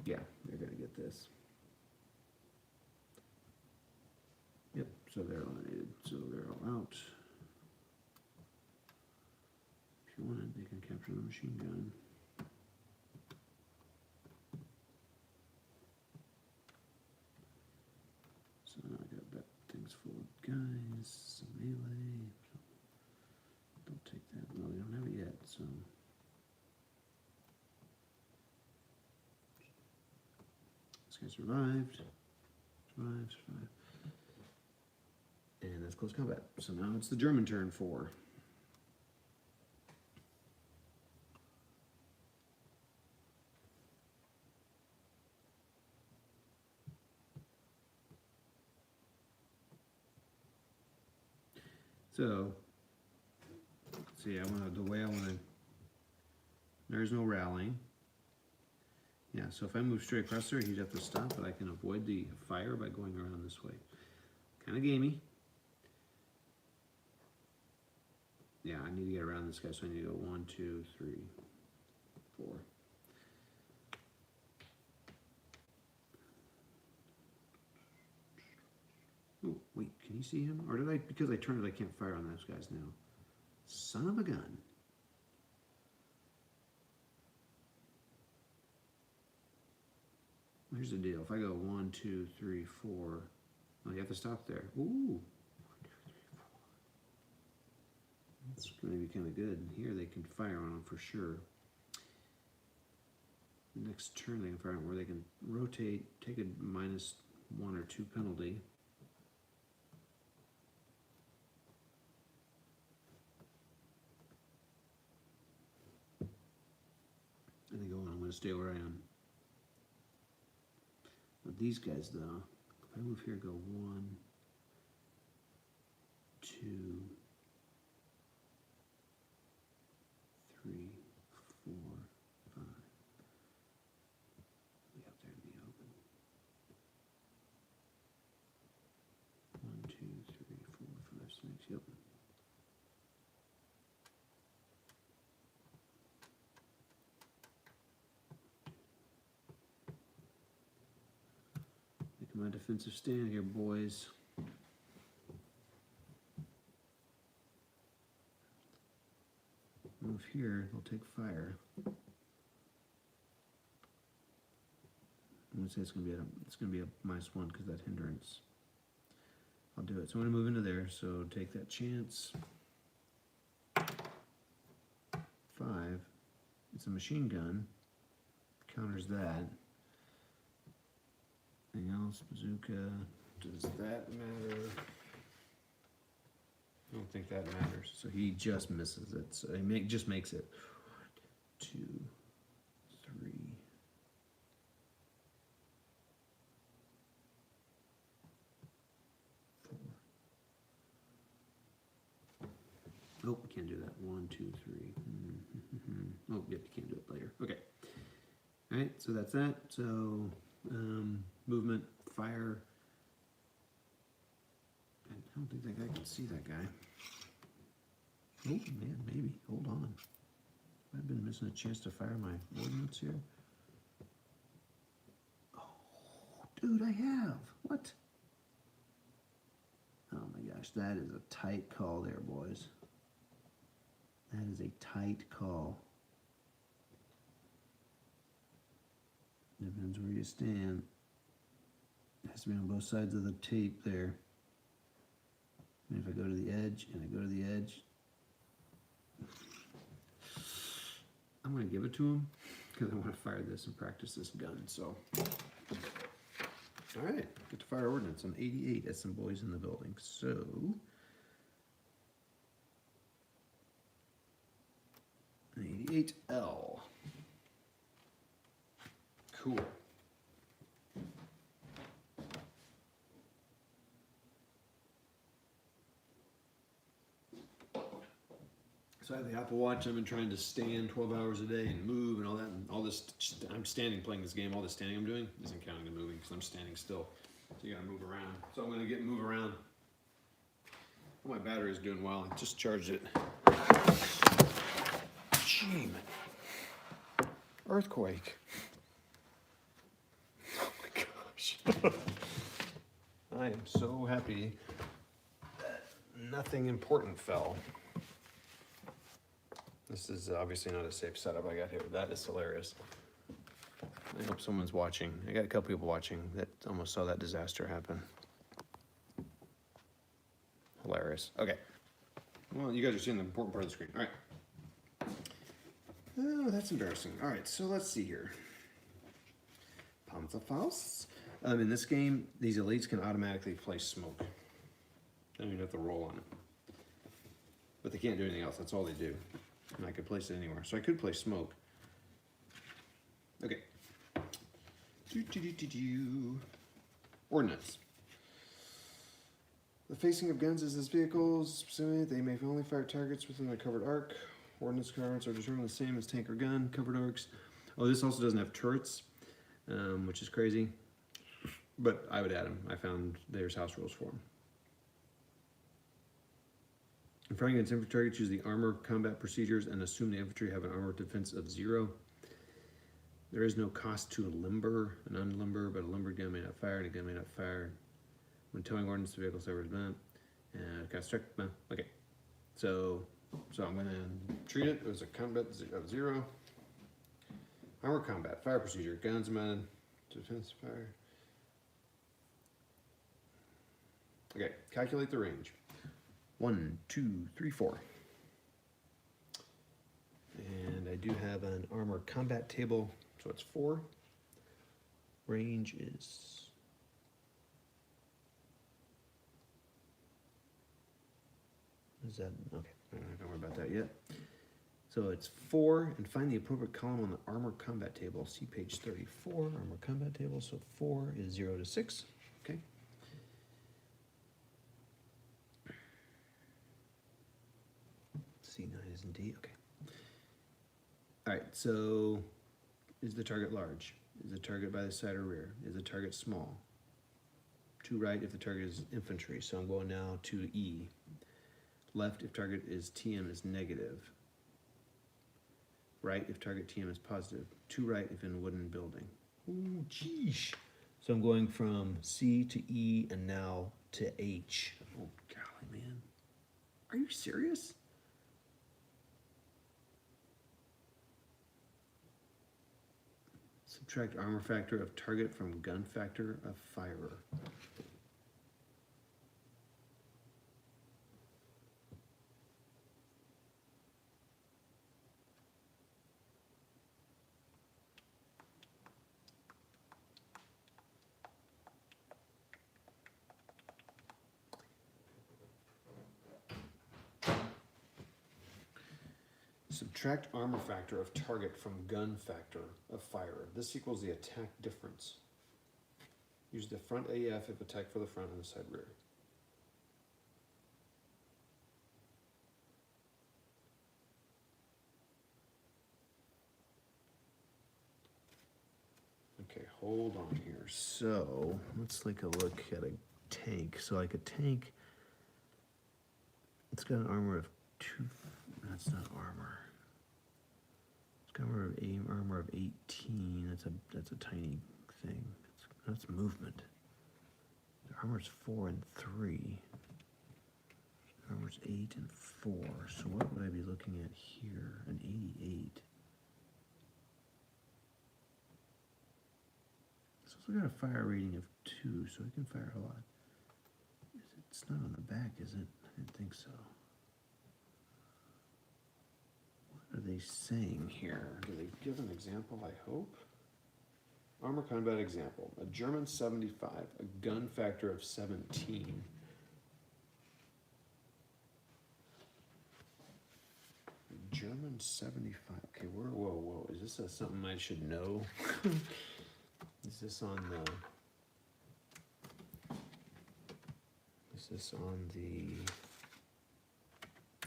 Yeah, they're gonna get this. Yep, so they're eliminated, so they're all out. If you wanted, they can capture the machine gun. So now I got that thing's full of guys, some melee. Don't take that. No, they don't have it yet, so. This guy survived. Survived. And that's close combat. So now it's the German turn 4. So, see, the way I want to, there's no rallying. Yeah, so if I move straight across there, he'd have to stop, but I can avoid the fire by going around this way. Kind of gamey. Yeah, I need to get around this guy, so I need to go 1, 2, 3, 4. Oh, wait, can you see him? Or did I, because I turned it, I can't fire on those guys now. Son of a gun. Here's the deal. If I go 1, 2, 3, 4, oh, you have to stop there. Ooh. 1, 2, 3, 4. That's going to be kind of good. And here they can fire on them for sure. The next turn they can fire on where they can rotate, take a -1 or 2 penalty. And they go on. I'm going to stay where I am. With these guys, though, if I move here, go 1, 2, 3, 4, 5. Be out there in the open. 1, 2, 3, 4, 5, 6. Yep. My defensive stand here, boys. Move here, they'll take fire. I'm gonna say it's gonna be a -1 because that hindrance. I'll do it. So I'm gonna move into there. So take that chance. 5. It's a machine gun. Counters that. Anything else? Bazooka. Does that matter? I don't think that matters. So he just misses it. So he just makes it. 1, 2, 3. Oh, we can't do that. 1, 2, 3. Oh, yep, you can't do it later. Okay. All right, so that's that. So, movement, fire. I don't think that guy can see that guy. Oh, man, maybe. Hold on. I've been missing a chance to fire my ordnance here. Oh, dude, I have. What? Oh my gosh, that is a tight call there, boys. That is a tight call. Depends where you stand. It has to be on both sides of the tape there. And if I go to the edge and I go to the edge, I'm going to give it to him because I want to fire this and practice this gun. So, all right, get to fire ordnance on 88. That's some boys in the building. So, an 88L. Cool. So I have the Apple Watch. I've been trying to stand 12 hours a day and move and all that. And all this, I'm standing playing this game. All the standing I'm doing isn't counting the moving because I'm standing still. So you gotta move around. So I'm gonna move around. Well, my battery is doing well. I just charged it. Shame. Earthquake. Oh my gosh. I am so happy that nothing important fell. This is obviously not a safe setup I got here. That is hilarious. I hope someone's watching. I got a couple people watching that almost saw that disaster happen. Hilarious. Okay. Well, you guys are seeing the important part of the screen. All right. Oh, that's embarrassing. All right, so let's see here. Panzerfaust. In this game, these elites can automatically place smoke. They don't even have to roll on it. But they can't do anything else. That's all they do. And I could place it anywhere. So I could place smoke. Okay. Ordnance. The facing of guns is as vehicles. They may only fire targets within their covered arc. Ordnance cards are determined the same as tank or gun. Covered arcs. Oh, this also doesn't have turrets, which is crazy. But I would add them. I found there's house rules for them. In fighting against infantry targets, use the armor combat procedures and assume the infantry have an armor defense of 0. There is no cost to a limber, an unlimber, but a limbered gun may not fire, and a gun may not fire. When towing ordnance, the vehicle serves construct. Okay, so I'm gonna treat it as a combat of 0. Armor combat, fire procedure, guns mounted, defense fire. Okay, calculate the range. 1, 2, 3, 4. And I do have an armor combat table, so it's 4. Range is that okay? Don't worry about that yet. So it's 4, and find the appropriate column on the armor combat table. See page 34, armor combat table. So 4 is 0 to 6. Okay. C9 is in D, okay. All right, so is the target large? Is the target by the side or rear? Is the target small? To right if the target is infantry, so I'm going now to E. Left if target is TM is negative. Right if target TM is positive. To right if in a wooden building. Ooh, geesh. So I'm going from C to E and now to H. Oh, golly, man. Are you serious? Subtract armor factor of target from gun factor of firer. Subtract armor factor of target from gun factor of firer. This equals the attack difference. Use the front AF if attack for the front and the side rear. Okay, hold on here. So let's take a look at a tank. So like a tank, it's got an armor of 2. That's not armor. It's got armor of 18. That's a tiny thing. That's movement. The armor's 4 and 3. Armor's 8 and 4. So what would I be looking at here? An 88. It's also got a fire rating of 2, so it can fire a lot. It's not on the back, is it? I didn't think so. What are they saying here? Do they give an example, I hope? Armor combat example. A German 75, a gun factor of 17. German 75. Okay, whoa. Is this something I should know? Is this on the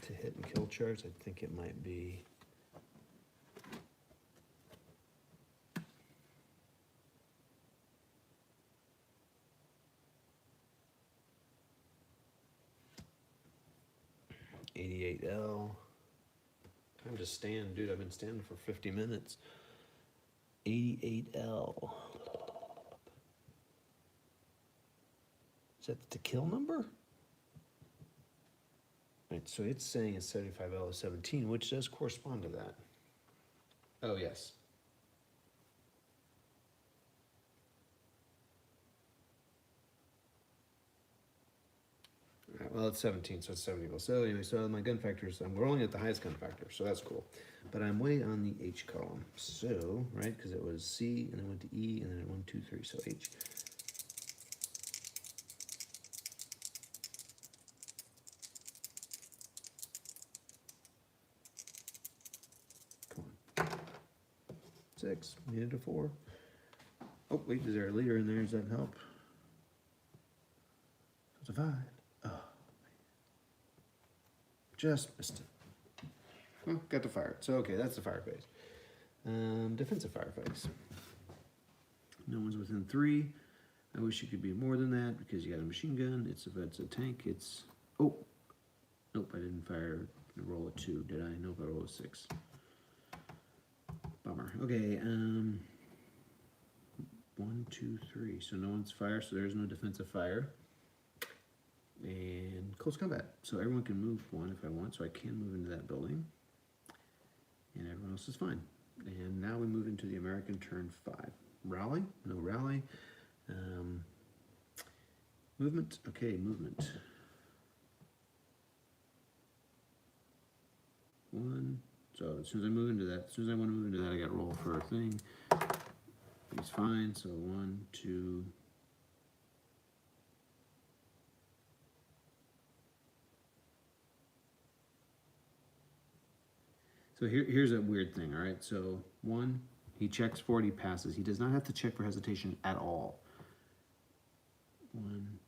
to hit and kill charts? I think it might be. $88L. Time to stand, dude. I've been standing for 50 minutes. $88L. Is that the to kill number? Right, so it's saying it's 75L is 17, which does correspond to that. Oh, yes. All right, well, it's 17, so it's 70. So anyway, so my gun factors, we're only at the highest gun factor, so that's cool. But I'm way on the H column. So, right, because it was C, and then went to E, and then it 1, 2, 3, so H. Come on. 6, needed a 4. Oh, wait, is there a leader in there? Does that help? It's a 5. Oh, just missed it. Well, got to fire it. So, okay, that's the fire phase. Defensive fire phase. No one's within 3. I wish it could be more than that because you got a machine gun. It's a tank. It's, oh, nope, I didn't fire a roll of 2, did I? Nope, I rolled a 6. Bummer. Okay, 1, 2, 3. So no one's fire, so there's no defensive fire. And close combat. So everyone can move 1 if I want, so I can move into that building. And everyone else is fine. And now we move into the American turn 5. Rally? No rally. Movement? Okay, movement. 1. So as soon as I move into that, as soon as I want to move into that, I got to roll for a thing. He's fine. So 1, 2. So here's a weird thing, all right? So 1, he checks for it, he passes. He does not have to check for hesitation at all. 1,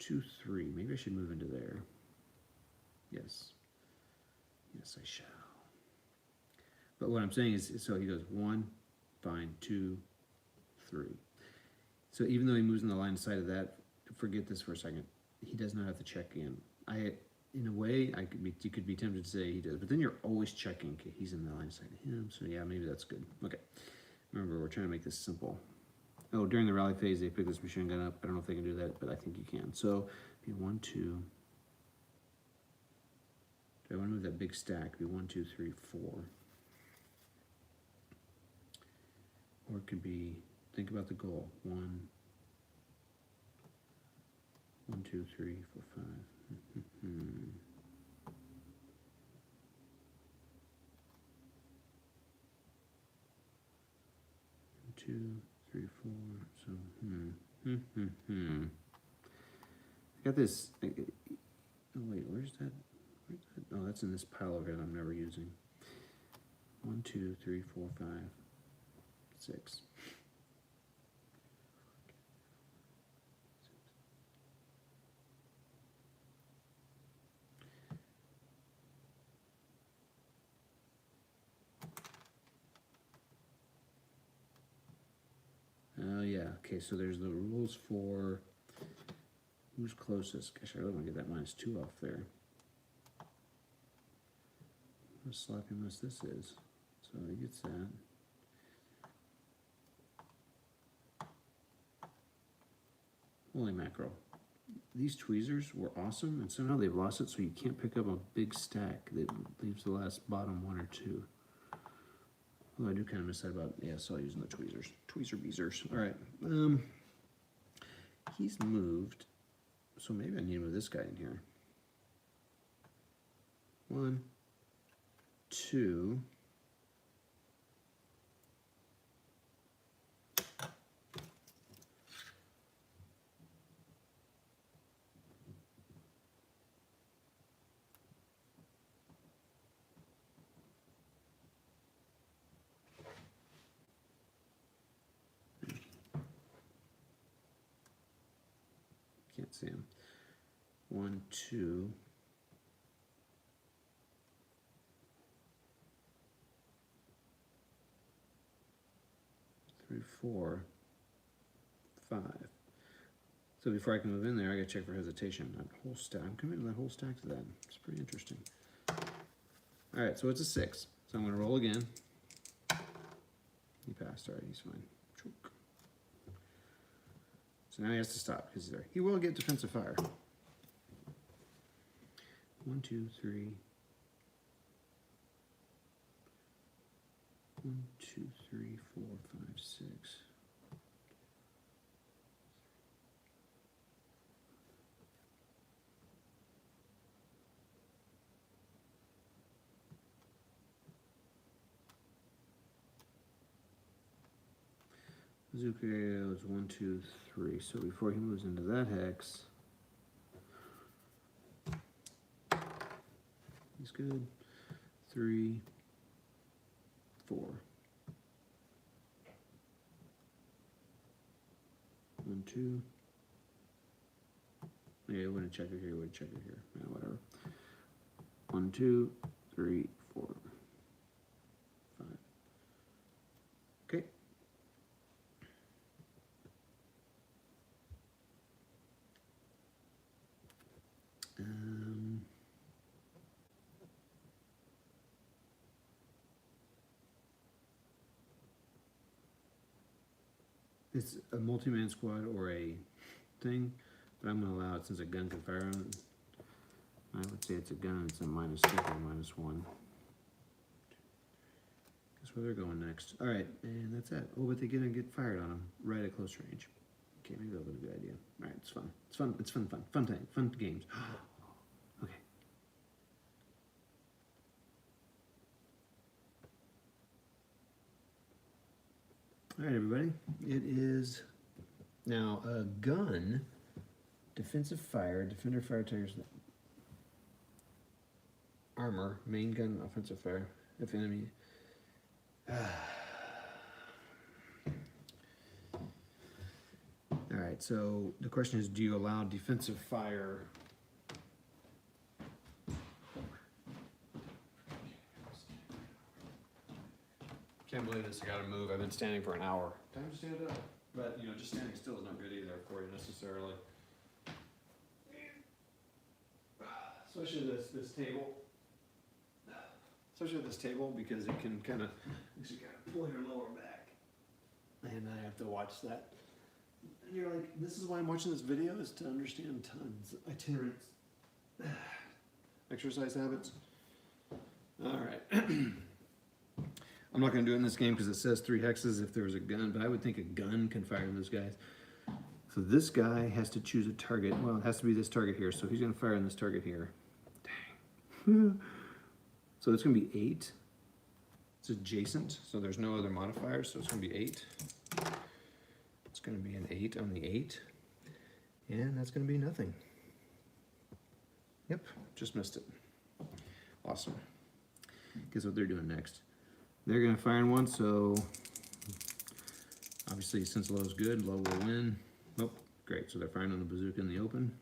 2, 3. Maybe I should move into there. Yes. Yes, I shall. But what I'm saying is, so he goes 1, fine, 2, 3. So even though he moves in the line of sight of that, forget this for a second, he does not have to check in. In a way, you could be tempted to say he does, but then you're always checking. Okay, he's in the line of sight of him, so yeah, maybe that's good. Okay, remember, we're trying to make this simple. Oh, during the rally phase, they pick this machine gun up. I don't know if they can do that, but I think you can. So, be 1, 2. Do I want to move that big stack? Be 1, 2, 3, 4. Or it could be, think about the goal. 1, 2, 3, 4, 5. 2, 3, 4. So, I got this. Oh wait, where's that? Oh, that's in this pile over here that I'm never using. 1, 2, 3, 4, 5, 6. Yeah, okay, so there's the rules for who's closest. Gosh, I really want to get that -2 off there. What a sloppy mess this is. So he gets that. Holy mackerel. These tweezers were awesome, and somehow they've lost it, so you can't pick up a big stack that leaves the last bottom 1 or 2. Although I do kind of miss that about ASL using the tweezers. Tweezer beezers. All right. He's moved, so maybe I need to move this guy in here. 1, 2. Can't see him. 1, 2. 3, 4, 5. So before I can move in there, I gotta check for hesitation. That whole stack, I'm committing that whole stack to that. It's pretty interesting. All right, so it's a 6. So I'm gonna roll again. He passed, all right, he's fine. Choke. So now he has to stop because he's there. He will get defensive fire. 1, 2, 3. 1, 2, 3, 4, 5, 6. Bazooka goes 1, 2, 3. So before he moves into that hex, he's good. 3, 4. 1, 2. Yeah, it wouldn't check it here, would check it here. Yeah, whatever. 1, 2, 3, 4, 5. Okay. It's a multi-man squad or a thing, but I'm going to allow it since a gun can fire on it. I would say it's a gun, it's a -2 or -1. Guess where they're going next. All right, and that's it. Oh, but they're going to get fired on them right at close range. Okay, maybe that'll be a good idea. All right, it's fun. It's fun. It's fun time. Fun games. Okay. All right, everybody. It is now a gun, defensive fire, defender fire tires, armor, main gun, offensive fire, if enemy. All right, so the question is, do you allow defensive fire? Can't believe this, I gotta move. I've been standing for an hour. Time to stand up. But, you know, just standing still is not good either for you necessarily. Especially this table. Especially this table, because it can kind of, you gotta pull your lower back. And I have to watch that. And you're like, this is why I'm watching this video, is to understand tons of itinerant exercise habits. All right. I'm not going to do it in this game because it says 3 hexes if there was a gun, but I would think a gun can fire those guys. So this guy has to choose a target. Well, it has to be this target here, so he's going to fire on this target here. Dang. So it's going to be 8. It's adjacent, so there's no other modifiers, so it's going to be 8. It's going to be an 8 on the 8. And that's going to be nothing. Yep, just missed it. Awesome. Guess what they're doing next? They're going to fire in one, so obviously since low is good, low will win. Oh, great. So they're firing on the bazooka in the open.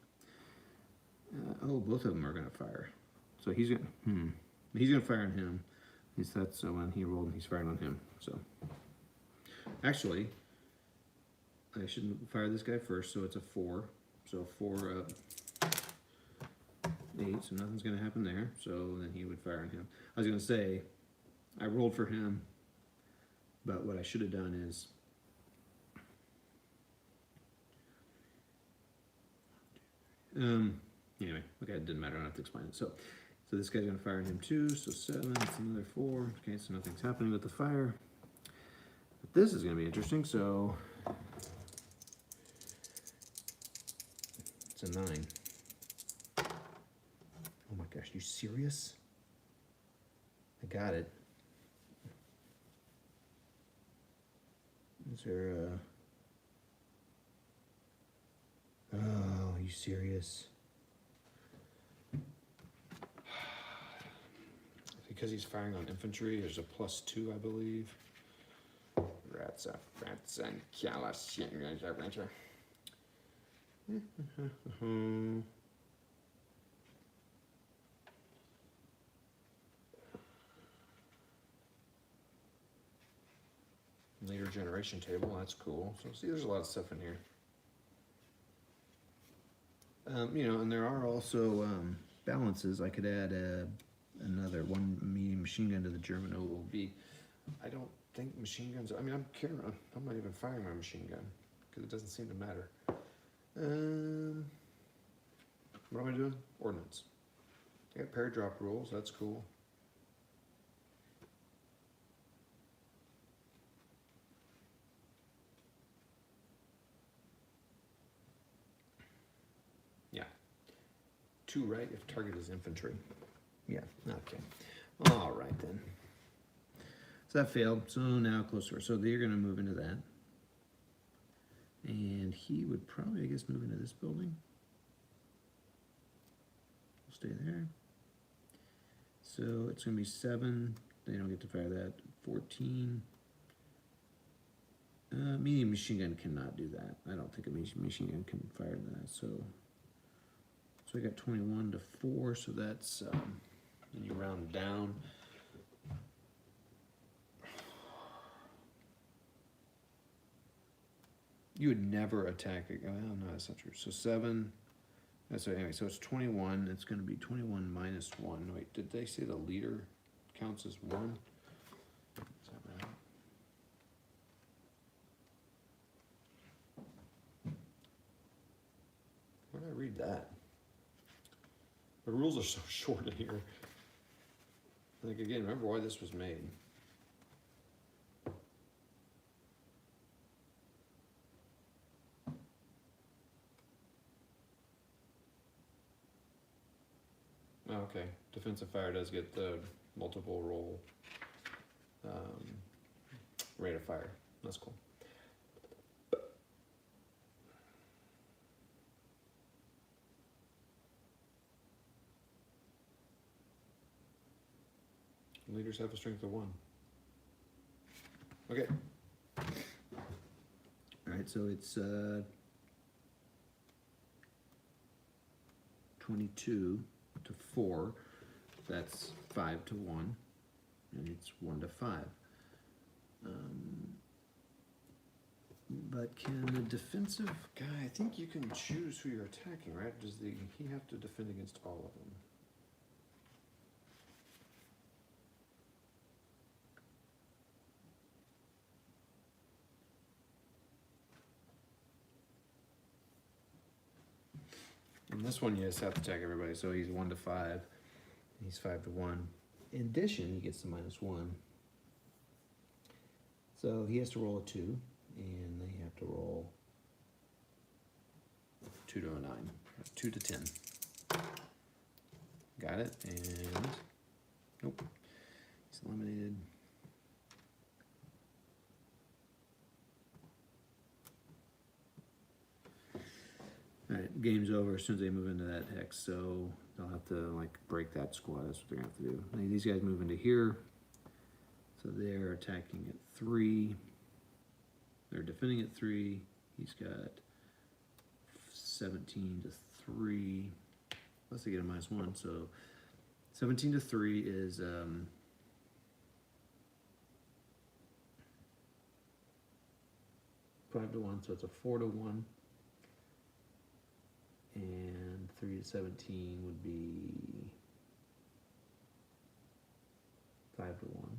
Oh, both of them are going to fire. So he's going to fire on him. So when he rolled, he's firing on him. So actually, I should fire this guy first, so it's a 4. So 4 up 8, so nothing's gonna happen there. So then he would fire on him. I was gonna say, I rolled for him, but what I should have done is anyway, okay, it didn't matter, I don't have to explain it. So this guy's gonna fire on him too, so 7, it's another 4. Okay, so nothing's happening with the fire. But this is gonna be interesting, so it's a 9. Oh my gosh, you serious? I got it. Is there oh, are you serious? Because he's firing on infantry, there's a +2, I believe. Rats and callous. Leader generation table, that's cool. So see, there's a lot of stuff in here. You know, and there are also balances. I could add another 1 medium machine gun to the German OOB. I don't think machine guns, I mean, I'm not even firing my machine gun because it doesn't seem to matter. What am I doing? Ordnance. I got pair drop rules, that's cool. Yeah. 2 right if target is infantry. Yeah, okay. All right then. So that failed, so now closer. So you're gonna move into that. And he would probably, I guess, move into this building. We'll stay there. So it's gonna be 7, they don't get to fire that. 14. Medium machine gun cannot do that. I don't think a machine gun can fire that, so I got 21 to 4, so that's, and you round down. You would never attack it. Well, no, that's not true. So 7, so anyway, so it's 21, it's gonna be 21 minus 1. Wait, did they say the leader counts as 1? Is that right? Where did I read that? The rules are so short in here. Like, again, remember why this was made. Oh, okay, defensive fire does get the multiple roll rate of fire. That's cool. Leaders have a strength of 1. Okay. All right, so it's 22 to 4. That's 5 to 1, and it's 1 to 5. But can the defensive guy? I think you can choose who you're attacking, right? Does he have to defend against all of them? And this one, you just have to attack everybody. So he's 1 to 5. He's 5 to 1. In addition, he gets the -1. So he has to roll a 2, and they have to roll 2 to a 9. That's 2 to 10. Got it. And nope, he's eliminated. Alright, game's over as soon as they move into that hex, so they'll have to like break that squad. That's what they're gonna have to do. And these guys move into here, so they're attacking at 3. They're defending at 3. He's got 17 to 3. Unless they get a -1, so 17 to 3 is 5 to 1, so it's a 4 to 1. And 3 to 17 would be 5 to 1.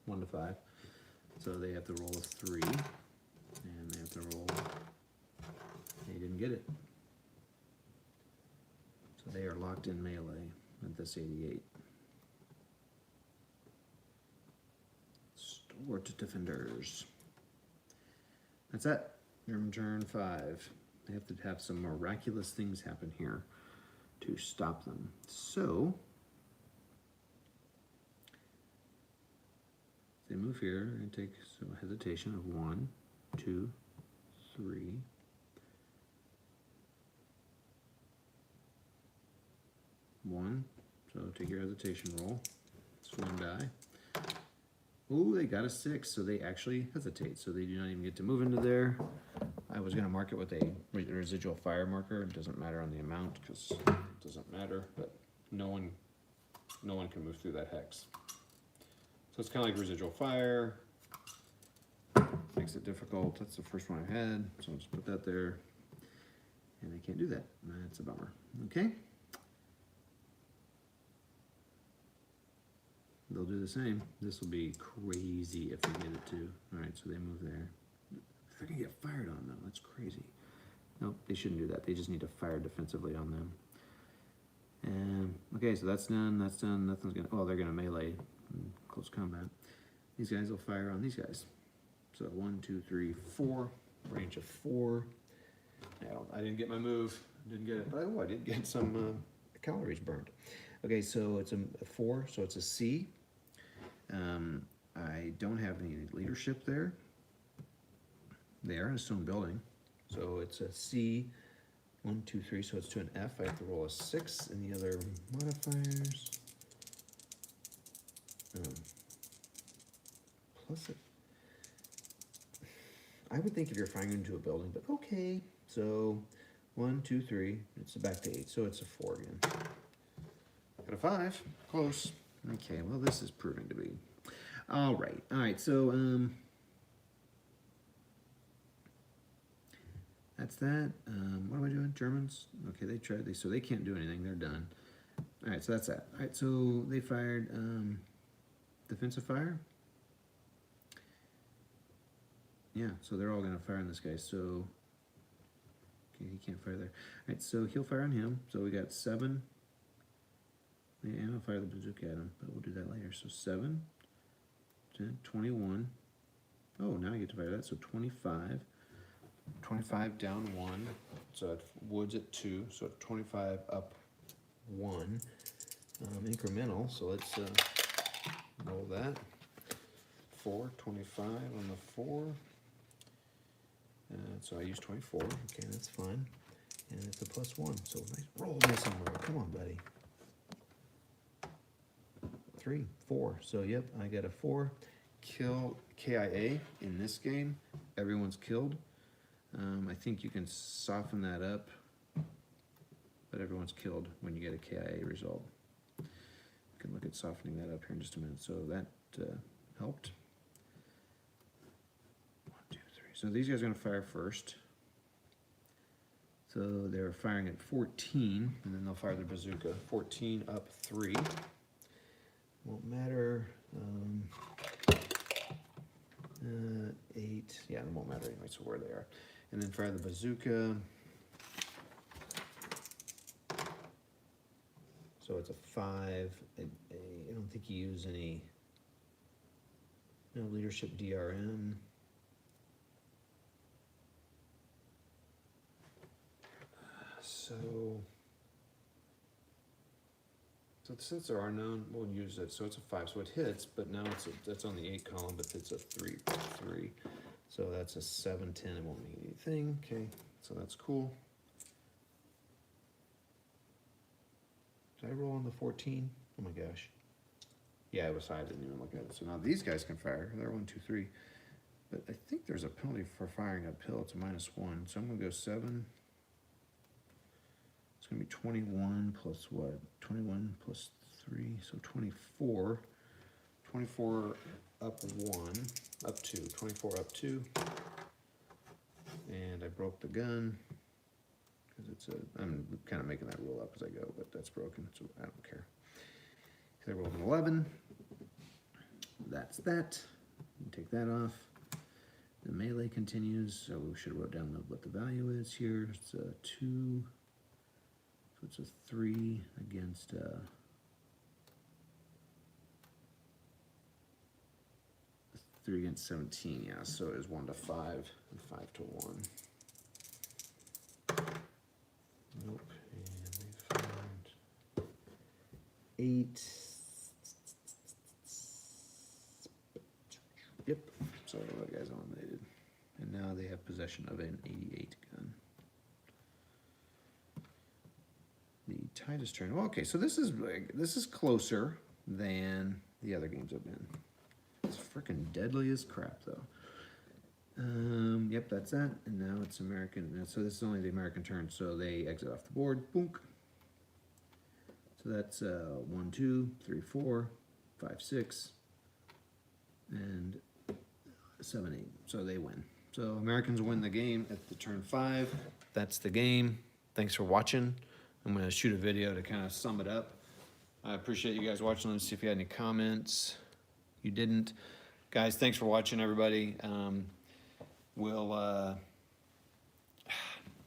1 to 5. So they have to roll a 3. And they have to roll. They didn't get it. So they are locked in melee at this 88. Stewart defenders. That's it. German turn 5. They have to have some miraculous things happen here to stop them. So they move here and take some hesitation of 1, 2, 3. 1. So take your hesitation roll. It's 1 die. Ooh, they got a 6, so they actually hesitate. So they do not even get to move into there. I was going to mark it with a residual fire marker. It doesn't matter on the amount because it doesn't matter, but no one can move through that hex. So it's kind of like residual fire. Makes it difficult. That's the first one I had, so I'll just put that there. And I can't do that. That's a bummer. Okay. They'll do the same. This will be crazy if they get it too. All right, so they move there. They're gonna get fired on though. That's crazy. Nope, they shouldn't do that. They just need to fire defensively on them. And okay, so that's done. That's done. Nothing's gonna. Oh, they're gonna melee in close combat. These guys will fire on these guys. So 1, 2, 3, 4. Range of 4. I didn't get my move. Didn't get it, but I did get some calories burned. Okay, so it's a 4. So it's a C. I don't have any leadership there. They are in a stone building, so it's a C. 1, 2, 3. So it's to an F. I have to roll a 6 in the other modifiers. Plus it. I would think if you're firing into a building, but okay. So 1, 2, 3. It's back to 8, so it's a 4 again. Got a 5. Close. Okay. Well, this is proving to be. All right. All right. So that's that. What am I doing? Germans. Okay. They tried. So they can't do anything. They're done. All right. So that's that. All right. So they fired defensive fire. Yeah, so they're all gonna fire on this guy, so okay, he can't fire there. All right, so he'll fire on him. So we got 7. Yeah, I'll fire the bazooka at him, but we'll do that later. So 7, 10, 21. Oh, now I get to fire that, so 25. 25 down 1, so wood's at 2, so 25 up 1. Incremental, so let's roll that. 4, 25 on the 4. So I use 24. Okay, that's fine. And it's a +1. So nice. Roll me somewhere. Come on, buddy. 3, 4. So yep, I got a 4. Kill KIA in this game. Everyone's killed. I think you can soften that up, but everyone's killed when you get a KIA result. You can look at softening that up here in just a minute. So that helped. So these guys are going to fire first. So they're firing at 14, and then they'll fire their bazooka. 14 up 3. Won't matter. 8. Yeah, it won't matter anyway, so where they are. And then fire the bazooka. So it's a 5. I don't think you use any leadership DRM. So since there are none, we'll use it. So it's a 5, so it hits, but now that's on the 8 column, but it's a 3 plus 3. So that's a 7, 10. It won't mean anything. Okay, so that's cool. Did I roll on the 14? Oh my gosh. Yeah, it was high. I didn't even look at it. So now these guys can fire. They're 1, 2, 3. But I think there's a penalty for firing uphill. It's a -1. So I'm going to go 7. It's going to be 21 plus what? 21 plus 3, so 24. 24 up 1, up 2. 24 up 2. and I broke the gun. Because it's I'm kind of making that rule up as I go, but that's broken, so I don't care. I rolled an 11. That's that. Take that off. The melee continues, so we should have wrote down what the value is here. It's a 2, so it's a 3 against 3 against 17, yeah, so it was 1 to 5 and 5 to 1. Nope, and we found 8. Yep, so the guy's eliminated. And now they have possession of an 88 gun. The Titus turn. Well, okay, so this is closer than the other games have been. It's freaking deadly as crap, though. Yep, that's that. And now it's American. So this is only the American turn, so they exit off the board. Boonk. So that's 1, 2, 3, 4, 5, 6, and 7, 8. So they win. So Americans win the game at the turn 5. That's the game. Thanks for watching. I'm going to shoot a video to kind of sum it up. I appreciate you guys watching. Let's see if you had any comments. You didn't. Guys, thanks for watching, everybody.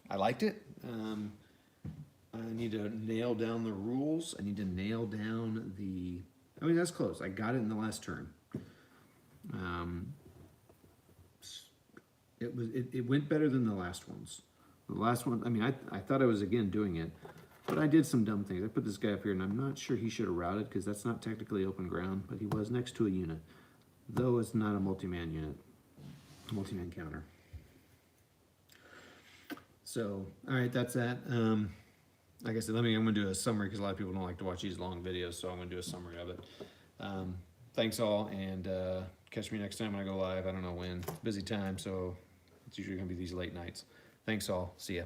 I liked it. I need to nail down the rules. I need to nail down I mean, that's close. I got it in the last turn. It went better than the last ones. The last one, I mean, I thought I was, again, doing it, but I did some dumb things. I put this guy up here, and I'm not sure he should have routed, because that's not technically open ground, but he was next to a unit, though it's not a multi-man unit, multi-man counter. So, all right, that's that. Like I said, I'm going to do a summary, because a lot of people don't like to watch these long videos, so I'm going to do a summary of it. Thanks all, and catch me next time when I go live. I don't know when. It's a busy time, so it's usually going to be these late nights. Thanks all. See ya.